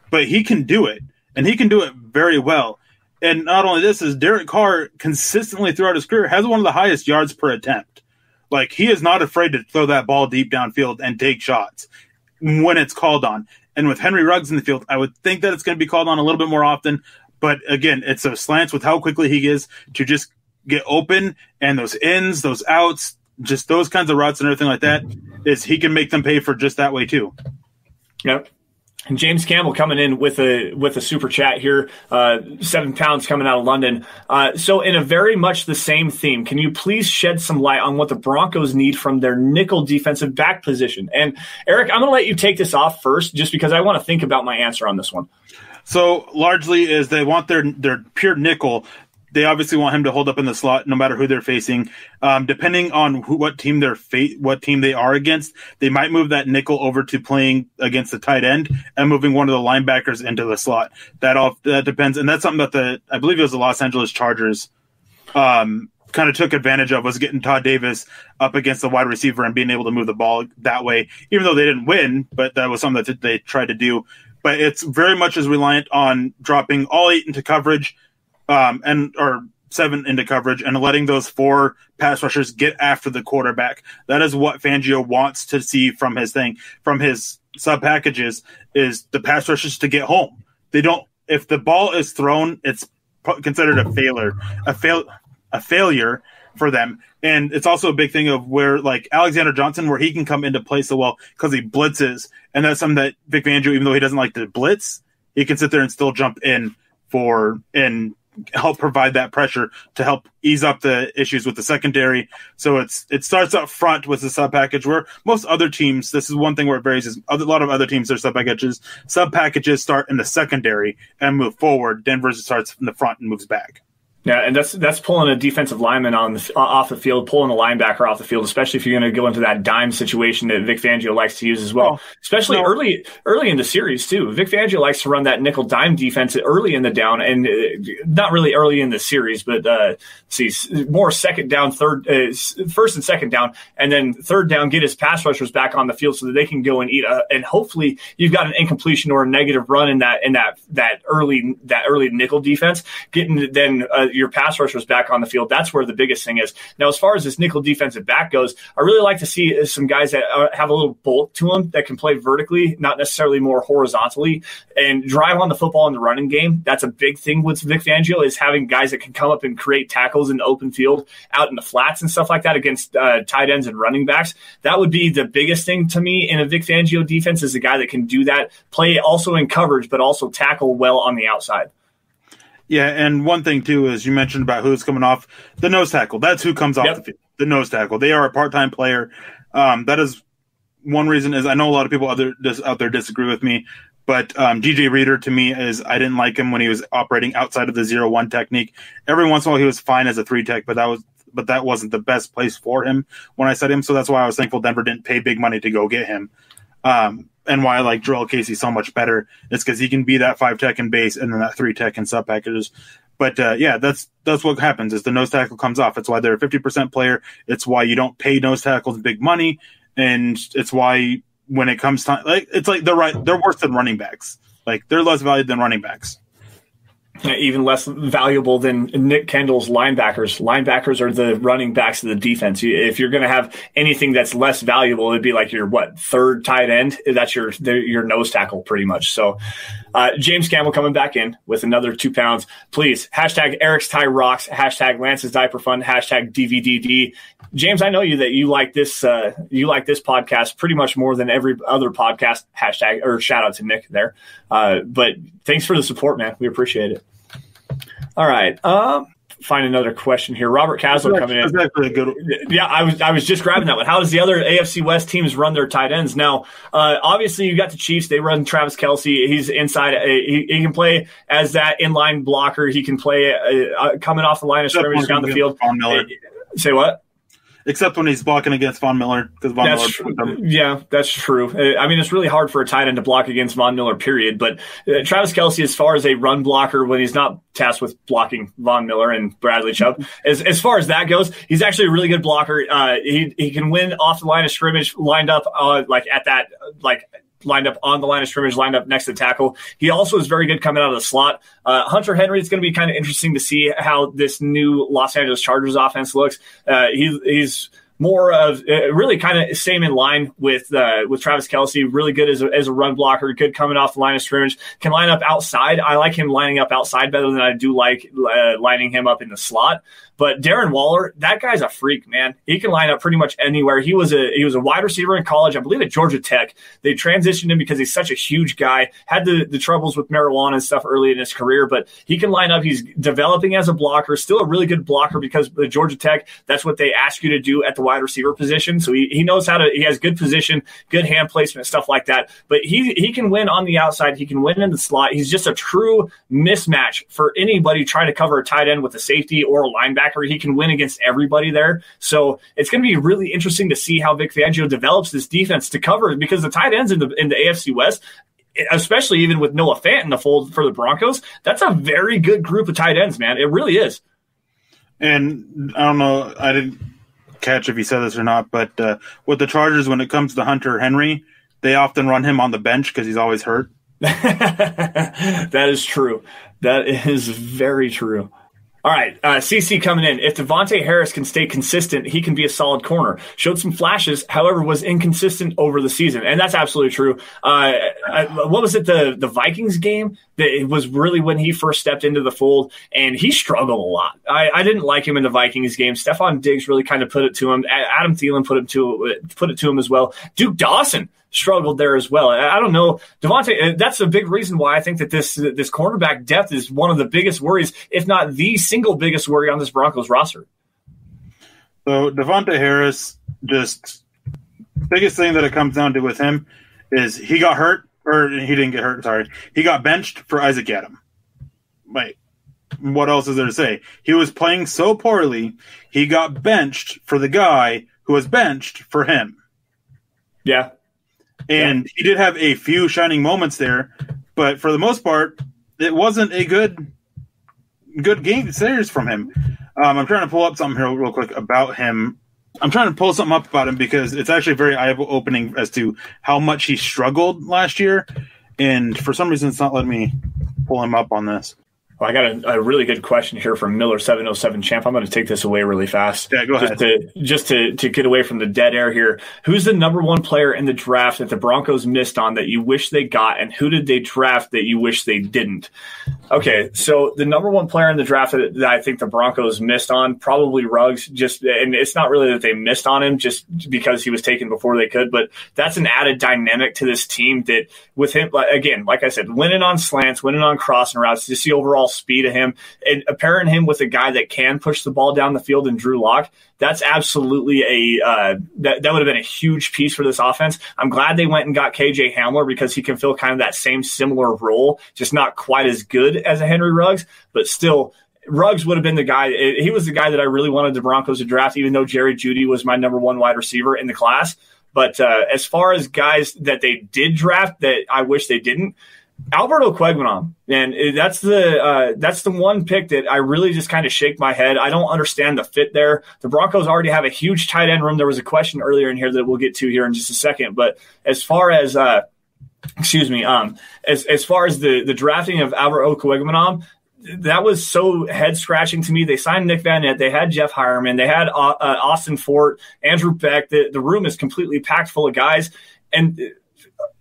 But he can do it, and he can do it very well. And not only this, is Derek Carr consistently throughout his career has one of the highest yards per attempt. He is not afraid to throw that ball deep downfield and take shots when it's called on. And with Henry Ruggs in the field, I would think that it's going to be called on a little bit more often. But again, it's those slants with how quickly he is to just get open, and those ins, those outs, just those kinds of routes and everything like that, is he can make them pay for just that way too. Yep. And James Campbell coming in with a super chat here, 7 pounds coming out of London. So in a very much the same theme, can you please shed some light on what the Broncos need from their nickel defensive back position? And Eric, I'm going to let you take this off first, just because I want to think about my answer on this one. So largely is they want their pure nickel. They obviously want him to hold up in the slot no matter who they're facing. Depending on what team they are against, they might move that nickel over to playing against the tight end and moving one of the linebackers into the slot. That depends, and that's something that I believe it was the Los Angeles Chargers kind of took advantage of, was getting Todd Davis up against the wide receiver and being able to move the ball that way, even though they didn't win, but that was something that they tried to do. But it's very much as reliant on dropping all 8 into coverage, or 7 into coverage, and letting those 4 pass rushers get after the quarterback. That is what Fangio wants to see from his sub packages, is the pass rushers to get home. If the ball is thrown, it's considered a failure for them. And it's also a big thing of where, Alexander Johnson, where he can come into play so well because he blitzes, and that's something that Vic Fangio, even though he doesn't like to blitz, he can sit there and still jump in and help provide that pressure to help ease up the issues with the secondary. So it starts up front with the sub package, where most other teams, this is one thing where it varies, is a lot of other teams, their sub packages start in the secondary and move forward. Denver's starts in the front and moves back. Yeah, and that's pulling a defensive lineman off the field, pulling a linebacker off the field, especially if you're going to go into that dime situation that Vic Fangio likes to use as well, especially early in the series too. Vic Fangio likes to run that nickel dime defense early in the down, and not really early in the series, but more second down, first and second down, and then third down, get his pass rushers back on the field so that they can go and eat. And hopefully you've got an incompletion or a negative run in that early nickel defense, getting then your pass rushers back on the field. That's where the biggest thing is. Now, as far as this nickel defensive back goes, I really like to see some guys that have a little bulk to them that can play vertically, not necessarily more horizontally, and drive on the football in the running game. That's a big thing with Vic Fangio, is having guys that can come up and create tackles in the open field, out in the flats and stuff like that against tight ends and running backs. That would be the biggest thing to me in a Vic Fangio defense, is a guy that can do that, play also in coverage, but also tackle well on the outside. Yeah, and one thing, too, is you mentioned about who's coming off the nose tackle. That's who comes off the field, the nose tackle. They are a part-time player. That is one reason. Is I know a lot of people out there disagree with me, but DJ Reader, to me, I didn't like him when he was operating outside of the 0-1 technique. Every once in a while he was fine as a 3-tech, but that wasn't the best place for him when I set him. So that's why I was thankful Denver didn't pay big money to go get him. And why I like Jarrell Casey so much better is because he can be that 5-tech in base and then that 3-tech in sub packages. But that's what happens is the nose tackle comes off. It's why they're a 50% player. It's why you don't pay nose tackles big money, and it's why when it comes time, it's like they're worse than running backs. Like they're less valued than running backs. Even less valuable than Nick Kendall's linebackers. Linebackers are the running backs of the defense. If you're going to have anything that's less valuable, it'd be like your third tight end. That's your nose tackle pretty much. So James Campbell coming back in with another 2 pounds. Please, hashtag Eric's Tie Rocks, hashtag Lance's Diaper Fund, hashtag DVDD. James, I know you like this podcast pretty much more than every other podcast. Hashtag, or shout out to Nick there. But thanks for the support, man. We appreciate it. All right. Find another question here. Robert Casler coming in. That's actually a good one. Yeah, I was just grabbing that one. How does the other AFC West teams run their tight ends? Now, obviously you got the Chiefs. They run Travis Kelce. He's inside. He can play as that inline blocker. He can play coming off the line of scrimmage down the field. Say what? Except when he's blocking against Von Miller. Yeah, that's true. I mean, it's really hard for a tight end to block against Von Miller, period. But Travis Kelce, as far as a run blocker, when he's not tasked with blocking Von Miller and Bradley Chubb, as far as that goes, he's actually a really good blocker. He can win off the line of scrimmage, lined up lined up on the line of scrimmage, lined up next to the tackle. He also is very good coming out of the slot. Hunter Henry, it's going to be kind of interesting to see how this new Los Angeles Chargers offense looks. He's more of really kind of same in line with Travis Kelce, really good as a run blocker, good coming off the line of scrimmage, can line up outside. I like him lining up outside better than I do like lining him up in the slot. But Darren Waller, that guy's a freak, man. He can line up pretty much anywhere. He was a wide receiver in college, I believe at Georgia Tech. They transitioned him because he's such a huge guy, had the troubles with marijuana and stuff early in his career, but he can line up. He's developing as a blocker, still a really good blocker because the Georgia Tech, that's what they ask you to do at the wide receiver position. So he knows he has good position, good hand placement, stuff like that. But he can win on the outside. He can win in the slot. He's just a true mismatch for anybody trying to cover a tight end with a safety or a linebacker. He can win against everybody there. So it's going to be really interesting to see how Vic Fangio develops this defense to cover, because the tight ends in the AFC West, especially even with Noah Fant in the fold for the Broncos, that's a very good group of tight ends, man. It really is. And I don't know, I didn't catch if he said this or not, but with the Chargers, when it comes to Hunter Henry, they often run him on the bench because he's always hurt. That is true. That is very true. All right, CC coming in. If Devontae Harris can stay consistent, he can be a solid corner. Showed some flashes, however, was inconsistent over the season, and that's absolutely true. What was it, the Vikings game? It was really when he first stepped into the fold, and he struggled a lot. I didn't like him in the Vikings game. Stephon Diggs really kind of put it to him. Adam Thielen put it to him as well. Duke Dawson struggled there as well. I don't know. Devontae, that's a big reason why I think that this cornerback depth is one of the biggest worries, if not the single biggest worry on this Broncos roster. So Devontae Harris, just biggest thing that it comes down to with him is he got hurt, or he didn't get hurt, sorry. He got benched for Isaac Adam. Wait. what else is there to say? He was playing so poorly, he got benched for the guy who was benched for him. Yeah. And he did have a few shining moments there, but for the most part, it wasn't a good game series from him. I'm trying to pull up something here real quick about him. I'm trying to pull something up about him because it's actually very eye-opening as to how much he struggled last year. And for some reason, it's not letting me pull him up on this. Well, I got a really good question here from Miller707 Champ. I'm going to take this away really fast. Yeah, go ahead. Just to get away from the dead air here. Who's the number one player in the draft that the Broncos missed on that you wish they got, and who did they draft that you wish they didn't? Okay, so the number one player in the draft that I think the Broncos missed on, probably Ruggs. And it's not really that they missed on him just because he was taken before they could, but that's an added dynamic to this team that with him, again, like I said, winning on slants, winning on crossing routes, just the overall speed of him, and pairing him with a guy that can push the ball down the field in Drew Locke, that's absolutely that would have been a huge piece for this offense. I'm glad they went and got KJ Hamler because he can fill kind of that same similar role, just not quite as good as a Henry Ruggs, but still Ruggs would have been the guy. He was the guy that I really wanted the Broncos to draft, even though Jerry Jeudy was my number one wide receiver in the class. But as far as guys that they did draft that I wish they didn't, Alberto Okwuegbunam, and that's the one pick that I really just kind of shake my head. I don't understand the fit there. The Broncos already have a huge tight end room. There was a question earlier in here that we'll get to here in just a second. But as far as as far as the drafting of Alberto Okwuegbunam, that was so head scratching to me. They signed Nick Van Nett. They had Jeff Hireman. They had Austin Fort, Andrew Beck. The room is completely packed full of guys, and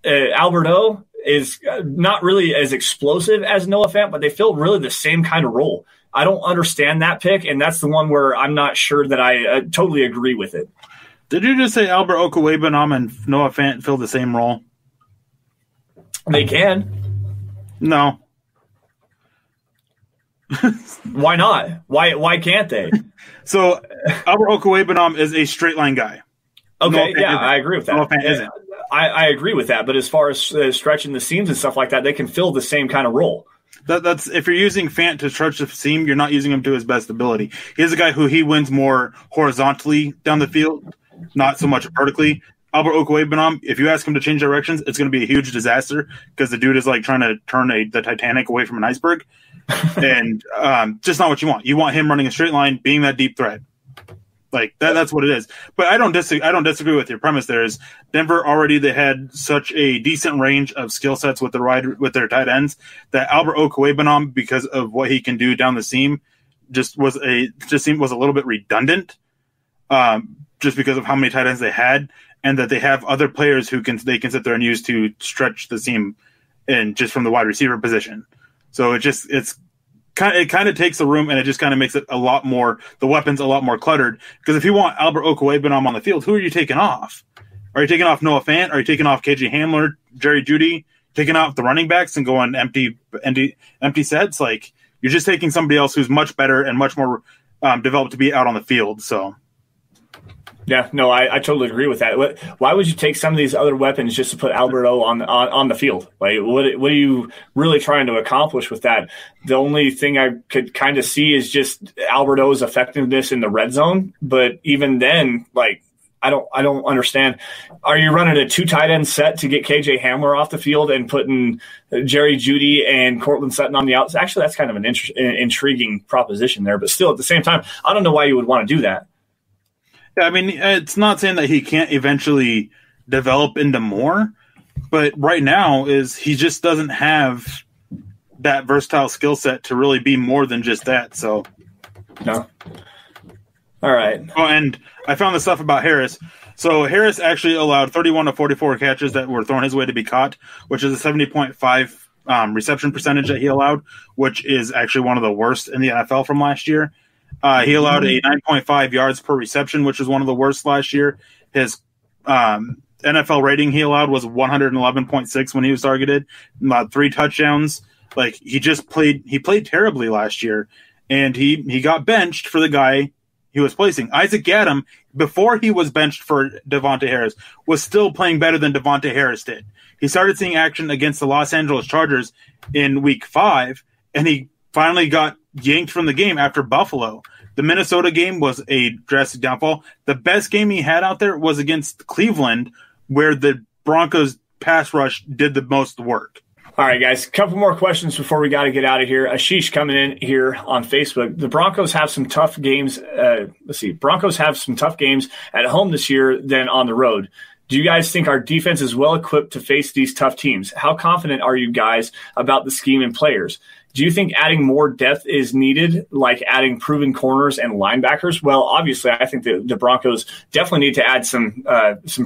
Alberto is not really as explosive as Noah Fant, but they fill really the same kind of role. I don't understand that pick, and that's the one where I'm not sure that I totally agree with it. Did you just say Albert Okwuegbunam and Noah Fant fill the same role? They can. No. Why not? Why can't they? So Albert Okwuegbunam is a straight line guy. Okay, yeah, I agree with that. Noah Fant isn't. I agree with that, but as far as stretching the seams and stuff like that, they can fill the same kind of role. That's if you're using Fant to stretch the seam, you're not using him to his best ability. He's a guy who he wins more horizontally down the field, not so much vertically. Albert Okwuegbunam, if you ask him to change directions, it's going to be a huge disaster because the dude is like trying to turn the Titanic away from an iceberg, and just not what you want. You want him running a straight line, being that deep threat. Like that's what it is. But I don't disagree with your premise. There is Denver already. They had such a decent range of skill sets with their tight ends that Albert Okwuegbunam, because of what he can do down the seam, was a little bit redundant. Just because of how many tight ends they had, and that they have other players who they can sit there and use to stretch the seam, and just from the wide receiver position. So it kind of takes the room, and it just kind of makes it the weapons a lot more cluttered. Because if you want Albert Okwuegbunam on the field, who are you taking off? Are you taking off Noah Fant? Are you taking off KJ Hamler, Jerry Jeudy, taking off the running backs and going empty sets? Like, you're just taking somebody else who's much better and much more developed to be out on the field. So. Yeah, no, I totally agree with that. Why would you take some of these other weapons just to put Alberto on the field? Like, what are you really trying to accomplish with that? The only thing I could kind of see is just Alberto's effectiveness in the red zone. But even then, like, I don't understand. Are you running a 2 tight end set to get KJ Hamler off the field and putting Jerry Jeudy and Cortland Sutton on the outside? Actually, that's kind of an intriguing proposition there. But still, at the same time, I don't know why you would want to do that. Yeah, I mean, it's not saying that he can't eventually develop into more, but right now he just doesn't have that versatile skill set to really be more than just that. So, no. All right. Oh, and I found this stuff about Harris. So Harris actually allowed 31 of 44 catches that were thrown his way to be caught, which is a 70.5 reception percentage that he allowed, which is actually one of the worst in the NFL from last year. He allowed a 9.5 yards per reception, which was one of the worst last year. His NFL rating he allowed was 111.6 when he was targeted. 3 touchdowns. Like, he played terribly last year, and he got benched for the guy he was placing. Isaac Gadam, before he was benched for Devontae Harris, was still playing better than Devontae Harris did. He started seeing action against the Los Angeles Chargers in week 5, and he finally got yanked from the game after Buffalo. The Minnesota game was a drastic downfall. The best game he had out there was against Cleveland, where the Broncos pass rush did the most work. All right, guys, a couple more questions before we got to get out of here. Ashish coming in here on Facebook. The Broncos have some tough games. Broncos have some tough games at home this year than on the road. Do you guys think our defense is well equipped to face these tough teams? How confident are you guys about the scheme and players? Do you think adding more depth is needed, like adding proven corners and linebackers? Well, obviously, I think the Broncos definitely need to add some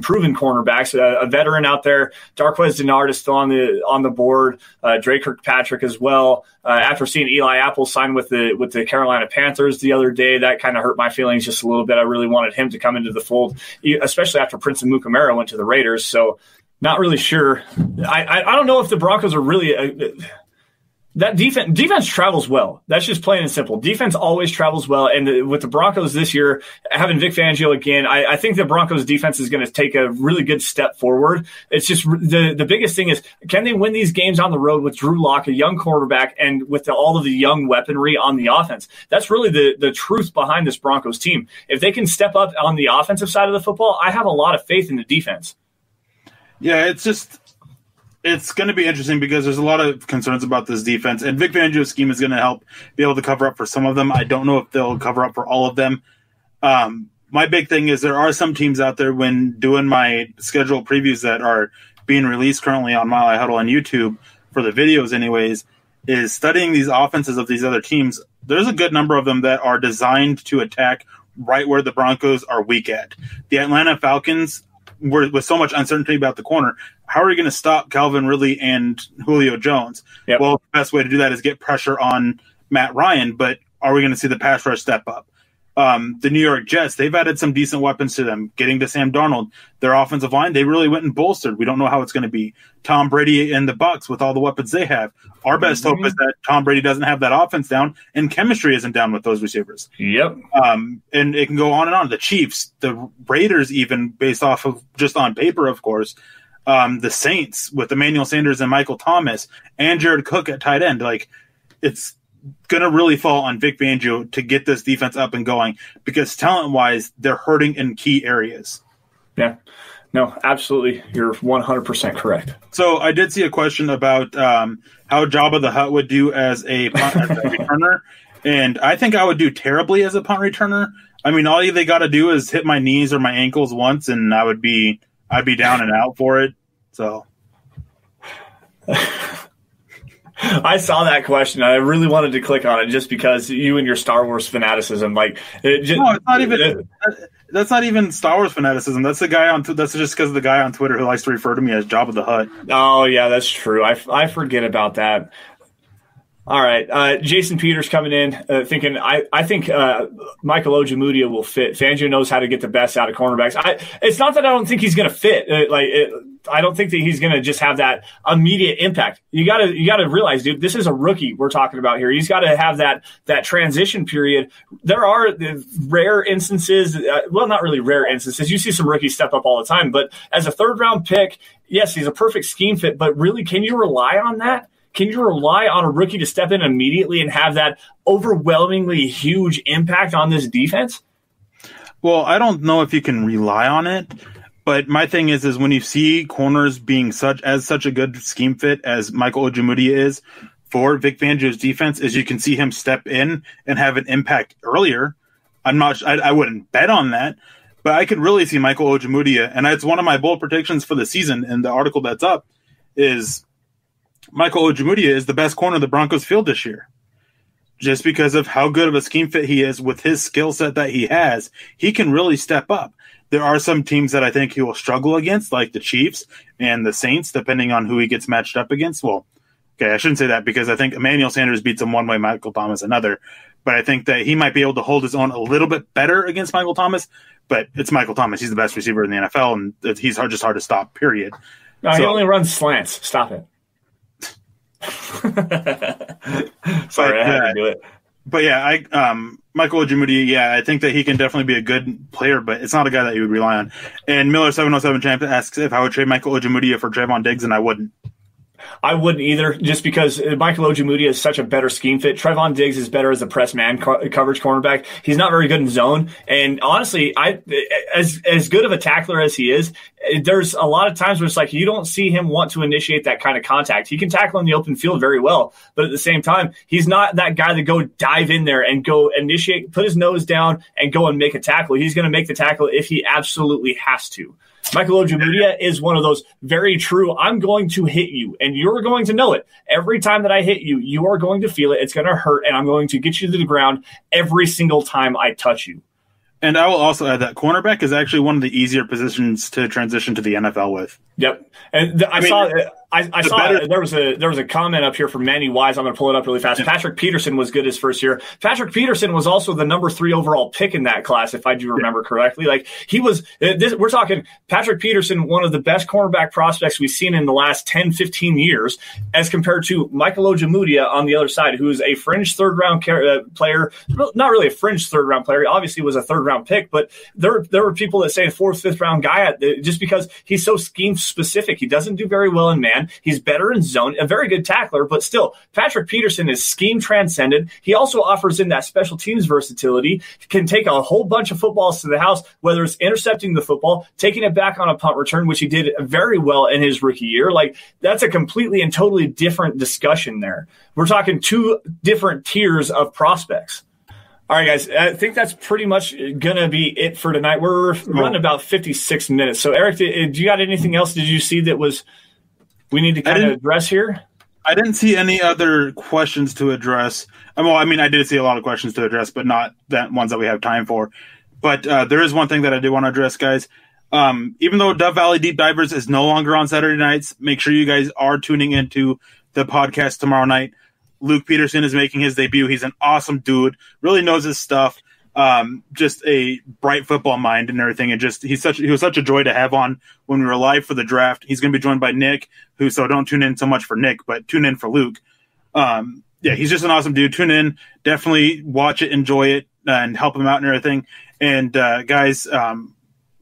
proven cornerbacks. A veteran out there, Darqueze Dennard is still on the board. Drake Kirkpatrick as well. After seeing Eli Apple sign with the Carolina Panthers the other day, that kind of hurt my feelings just a little bit. I really wanted him to come into the fold, especially after Prince Amukamara went to the Raiders. So, not really sure. I don't know if the Broncos are really. That defense travels well. That's just plain and simple. Defense always travels well. And with the Broncos this year, having Vic Fangio again, I think the Broncos defense is going to take a really good step forward. It's just the biggest thing is, can they win these games on the road with Drew Locke, a young quarterback, and with all of the young weaponry on the offense? That's really the truth behind this Broncos team. If they can step up on the offensive side of the football, I have a lot of faith in the defense. Yeah, it's going to be interesting because there's a lot of concerns about this defense, and Vic Fangio's scheme is going to help be able to cover up for some of them. I don't know if they'll cover up for all of them. My big thing is there are some teams out there when doing my schedule previews that are being released currently on Mile High Huddle on YouTube for the videos anyways, is studying these offenses of these other teams. There's a good number of them that are designed to attack right where the Broncos are weak at. The Atlanta Falcons, with so much uncertainty about the corner, how are you going to stop Calvin Ridley and Julio Jones? Yep. Well, the best way to do that is get pressure on Matt Ryan, but are we going to see the pass rush step up? The New York Jets, they've added some decent weapons to them. Getting to Sam Darnold, their offensive line, they really went and bolstered. We don't know how it's going to be. Tom Brady and the Bucs with all the weapons they have. Our best hope is that Tom Brady doesn't have that offense down and chemistry isn't down with those receivers. Yep. And it can go on and on. The Chiefs, the Raiders, even based off of just on paper, of course. The Saints with Emmanuel Sanders and Michael Thomas and Jared Cook at tight end. Like, it's going to really fall on Vic Fangio to get this defense up and going because talent-wise, they're hurting in key areas. Yeah. No, absolutely. You're 100% correct. So I did see a question about how Jabba the Hutt would do as a punt returner, and I think I would do terribly as a punt returner. I mean, all they got to do is hit my knees or my ankles once, and I'd be down and out for it. So I saw that question. I really wanted to click on it just because you and your Star Wars fanaticism. No, it's not even. That's not even Star Wars fanaticism. That's the guy that's just because of the guy on Twitter who likes to refer to me as Jabba the Hutt. Oh yeah, that's true. I forget about that. All right, Jason Peters coming in, thinking I think Michael Ojemudia will fit. Fangio knows how to get the best out of cornerbacks. It's not that I don't think he's going to fit. I don't think that he's going to just have that immediate impact. You got to realize, dude, this is a rookie we're talking about here. He's got to have that transition period. There are rare instances, well, not really rare instances. You see some rookies step up all the time, but as a third-round pick, yes, he's a perfect scheme fit. But really, can you rely on that? Can you rely on a rookie to step in immediately and have that overwhelmingly huge impact on this defense? Well, I don't know if you can rely on it, but my thing is when you see corners being such a good scheme fit as Michael Ojemudia is for Vic Fangio's defense, is you can see him step in and have an impact earlier. I wouldn't bet on that, but I could really see Michael Ojemudia, and it's one of my bold predictions for the season. And the article that's up is Michael Ojemudia is the best corner the Broncos field this year. Just because of how good of a scheme fit he is with his skill set that he has, he can really step up. There are some teams that I think he will struggle against, like the Chiefs and the Saints, depending on who he gets matched up against. Well, okay, I shouldn't say that because I think Emmanuel Sanders beats him one way, Michael Thomas another. But I think that he might be able to hold his own a little bit better against Michael Thomas. But it's Michael Thomas. He's the best receiver in the NFL, and he's just hard to stop, period. No, he only runs slants. Stop it. Sorry, I had to do it. But yeah, Michael Ojemudia, I think that he can definitely be a good player, but it's not a guy that you would rely on. And Miller707 Champ asks if I would trade Michael Ojemudia for Trayvon Diggs, and I wouldn't. I wouldn't either, just because Michael Ojemudia is such a better scheme fit. Trayvon Diggs is better as a press man coverage cornerback. He's not very good in zone. And honestly, as good of a tackler as he is, there's a lot of times where it's like you don't see him want to initiate that kind of contact. He can tackle in the open field very well, but at the same time, he's not that guy to go dive in there and go initiate, put his nose down and go and make a tackle. He's going to make the tackle if he absolutely has to. Michael Ojemudia is one of those very true, I'm going to hit you, and you're going to know it. Every time that I hit you, you are going to feel it. It's going to hurt, and I'm going to get you to the ground every single time I touch you. And I will also add that cornerback is actually one of the easier positions to transition to the NFL with. Yep. And I saw there was a comment up here from Manny Wise. I'm going to pull it up really fast. Yeah. Patrick Peterson was good his first year. Patrick Peterson was also the number 3 overall pick in that class, if I do remember correctly. Like he was, we're talking Patrick Peterson, one of the best cornerback prospects we've seen in the last 10, 15 years, as compared to Michael Ojemudia on the other side, who's a fringe third-round player. Not really a fringe third-round player. He obviously was a third-round pick, but there were people that say a 4th, 5th-round guy just because he's so scheme-specific. He doesn't do very well in man. He's better in zone, a very good tackler, but still, Patrick Peterson is scheme transcended. He also offers in that special teams versatility, can take a whole bunch of footballs to the house, whether it's intercepting the football, taking it back on a punt return, which he did very well in his rookie year. Like, that's a completely and totally different discussion there. We're talking 2 different tiers of prospects. All right, guys, I think that's pretty much going to be it for tonight. We're running about 56 minutes. So, Eric, do you got anything else did you see that we need to kind of address here? I didn't see any other questions to address. Well, I mean, I did see a lot of questions to address, but not that ones that we have time for. But there is one thing that I do want to address, guys. Even though Dove Valley Deep Divers is no longer on Saturday nights, make sure you guys are tuning into the podcast tomorrow night. Luke Peterson is making his debut. He's an awesome dude, really knows his stuff. Just a bright football mind and everything. And he was such a joy to have on when we were live for the draft. He's going to be joined by Nick, so don't tune in so much for Nick, but tune in for Luke. He's just an awesome dude. Tune in, definitely watch it, enjoy it, and help him out and everything. And guys,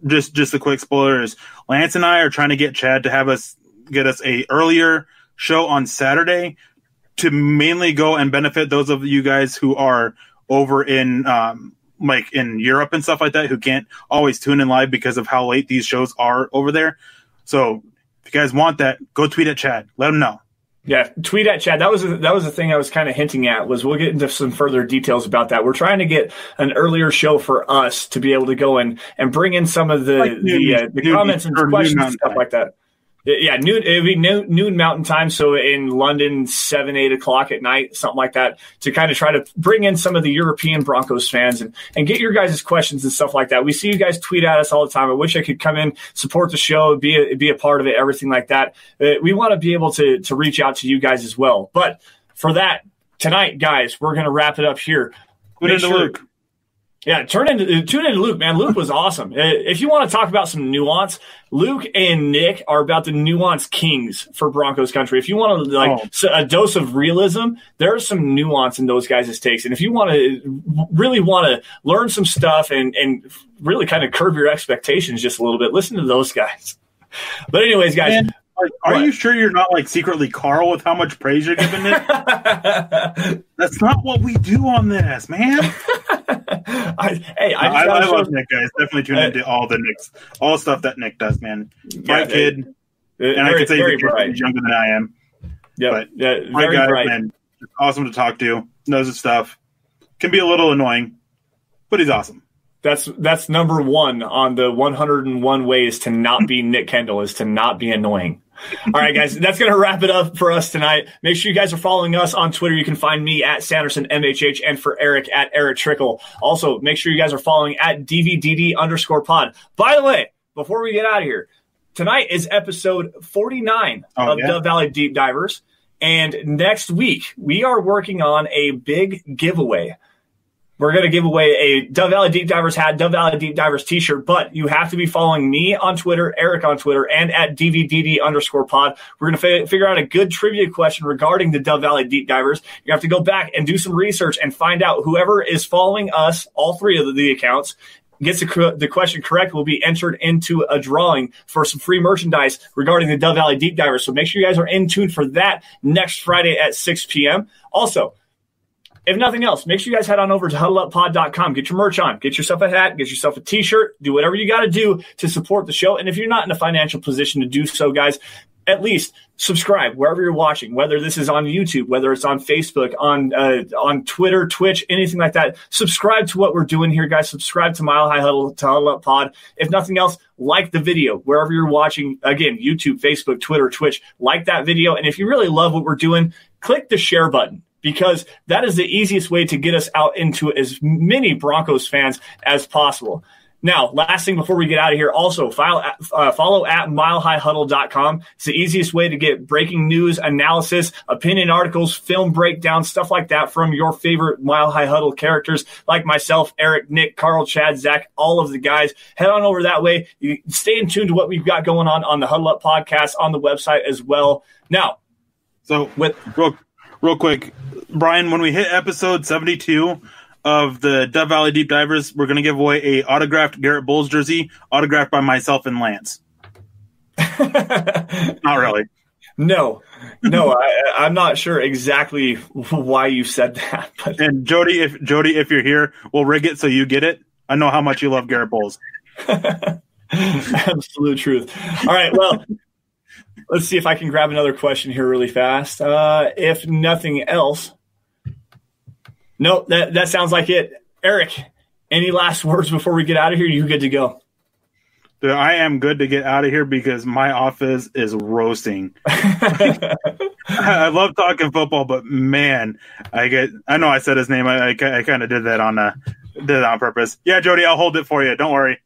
just a quick spoiler is Lance and I are trying to get Chad to get us a earlier show on Saturday to mainly go and benefit those of you guys who are over in like in Europe and stuff like that, who can't always tune in live because of how late these shows are over there. So if you guys want that, go tweet at Chad. Let him know. Yeah, tweet at Chad. That was the thing I was kind of hinting at. Was we'll get into some further details about that. We're trying to get an earlier show for us to be able to go in and bring in some of the comments and questions and stuff like that. Yeah, noon. It would be noon Mountain Time, so in London, 7, 8 o'clock at night, something like that, to kind of try to bring in some of the European Broncos fans and get your guys' questions and stuff like that. We see you guys tweet at us all the time. I wish I could come in, support the show, be a part of it, everything like that. We want to be able to reach out to you guys as well. But for that, tonight, guys, we're going to wrap it up here. Luke. Yeah, tune into Luke, man. Luke was awesome. If you want to talk about some nuance, Luke and Nick are about the nuance kings for Broncos country. If you want to a dose of realism, there's some nuance in those guys' takes. And if you really want to learn some stuff and really kind of curb your expectations just a little bit, listen to those guys. But anyways, guys. Man, are you sure you're not secretly Carl with how much praise you're giving Nick? That's not what we do on this, man. I love Nick, guys. Definitely tune into all stuff that Nick does, man. Bright kid, and I could say he's younger than I am. Yeah, but very guy, bright. Man, awesome to talk to. Knows his stuff. Can be a little annoying, but he's awesome. That's number one on the 101 ways to not be Nick Kendall is to not be annoying. All right, guys, that's going to wrap it up for us tonight. Make sure you guys are following us on Twitter. You can find me at Sanderson MHH and for Eric at Erick Trickel. Also, make sure you guys are following at DVDD_pod. By the way, before we get out of here, tonight is episode 49 of Dove Valley Deep Divers. And next week, we are working on a big giveaway. We're going to give away a Dove Valley Deep Divers hat, Dove Valley Deep Divers t-shirt, but you have to be following me on Twitter, Eric on Twitter, and at DVDD_pod. We're going to figure out a good trivia question regarding the Dove Valley Deep Divers. You have to go back and do some research and find out whoever is following us, all 3 of the accounts, gets the question correct will be entered into a drawing for some free merchandise regarding the Dove Valley Deep Divers. So make sure you guys are in tune for that next Friday at 6 p.m. Also, if nothing else, make sure you guys head on over to huddleuppod.com. Get your merch on. Get yourself a hat. Get yourself a T-shirt. Do whatever you got to do to support the show. And if you're not in a financial position to do so, guys, at least subscribe wherever you're watching, whether this is on YouTube, whether it's on Facebook, on Twitter, Twitch, anything like that. Subscribe to what we're doing here, guys. Subscribe to Mile High Huddle, to Huddle Up Pod. If nothing else, like the video wherever you're watching. Again, YouTube, Facebook, Twitter, Twitch. Like that video. And if you really love what we're doing, click the share button, because that is the easiest way to get us out into as many Broncos fans as possible. Now, last thing before we get out of here, also follow at milehighhuddle.com. It's the easiest way to get breaking news, analysis, opinion articles, film breakdown, stuff like that from your favorite Mile High Huddle characters like myself, Eric, Nick, Carl, Chad, Zach, all of the guys. Head on over that way. You stay in tune to what we've got going on the Huddle Up podcast on the website as well. Now, so real quick, Brian, when we hit episode 72 of the Dove Valley Deep Divers, we're going to give away a autographed Garrett Bowles jersey, autographed by myself and Lance. Not really. No, I'm not sure exactly why you said that. But. And Jody, if you're here, we'll rig it so you get it. I know how much you love Garrett Bowles. Absolute truth. All right, well, let's see if I can grab another question here really fast. If nothing else. Nope, that sounds like it. Eric, any last words before we get out of here? You good to go? Dude, I am good to get out of here because my office is roasting. I love talking football, but man, I know I said his name. I kind of did that on purpose. Yeah, Jody, I'll hold it for you. Don't worry.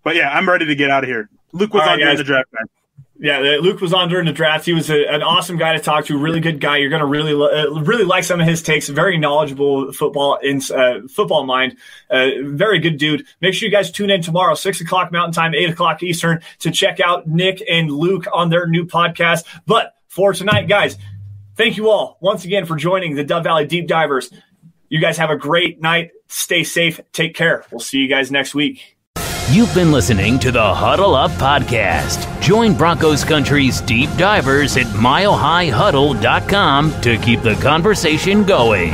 But yeah, I'm ready to get out of here. Luke was on during the draft, man. Yeah, Luke was on during the draft. He was an awesome guy to talk to, really good guy. You're going to really like some of his takes. Very knowledgeable football mind. Very good dude. Make sure you guys tune in tomorrow, 6 o'clock Mountain Time, 8 o'clock Eastern, to check out Nick and Luke on their new podcast. But for tonight, guys, thank you all once again for joining the Dove Valley Deep Divers. You guys have a great night. Stay safe. Take care. We'll see you guys next week. You've been listening to the Huddle Up Podcast. Join Broncos Country's deep divers at milehighhuddle.com to keep the conversation going.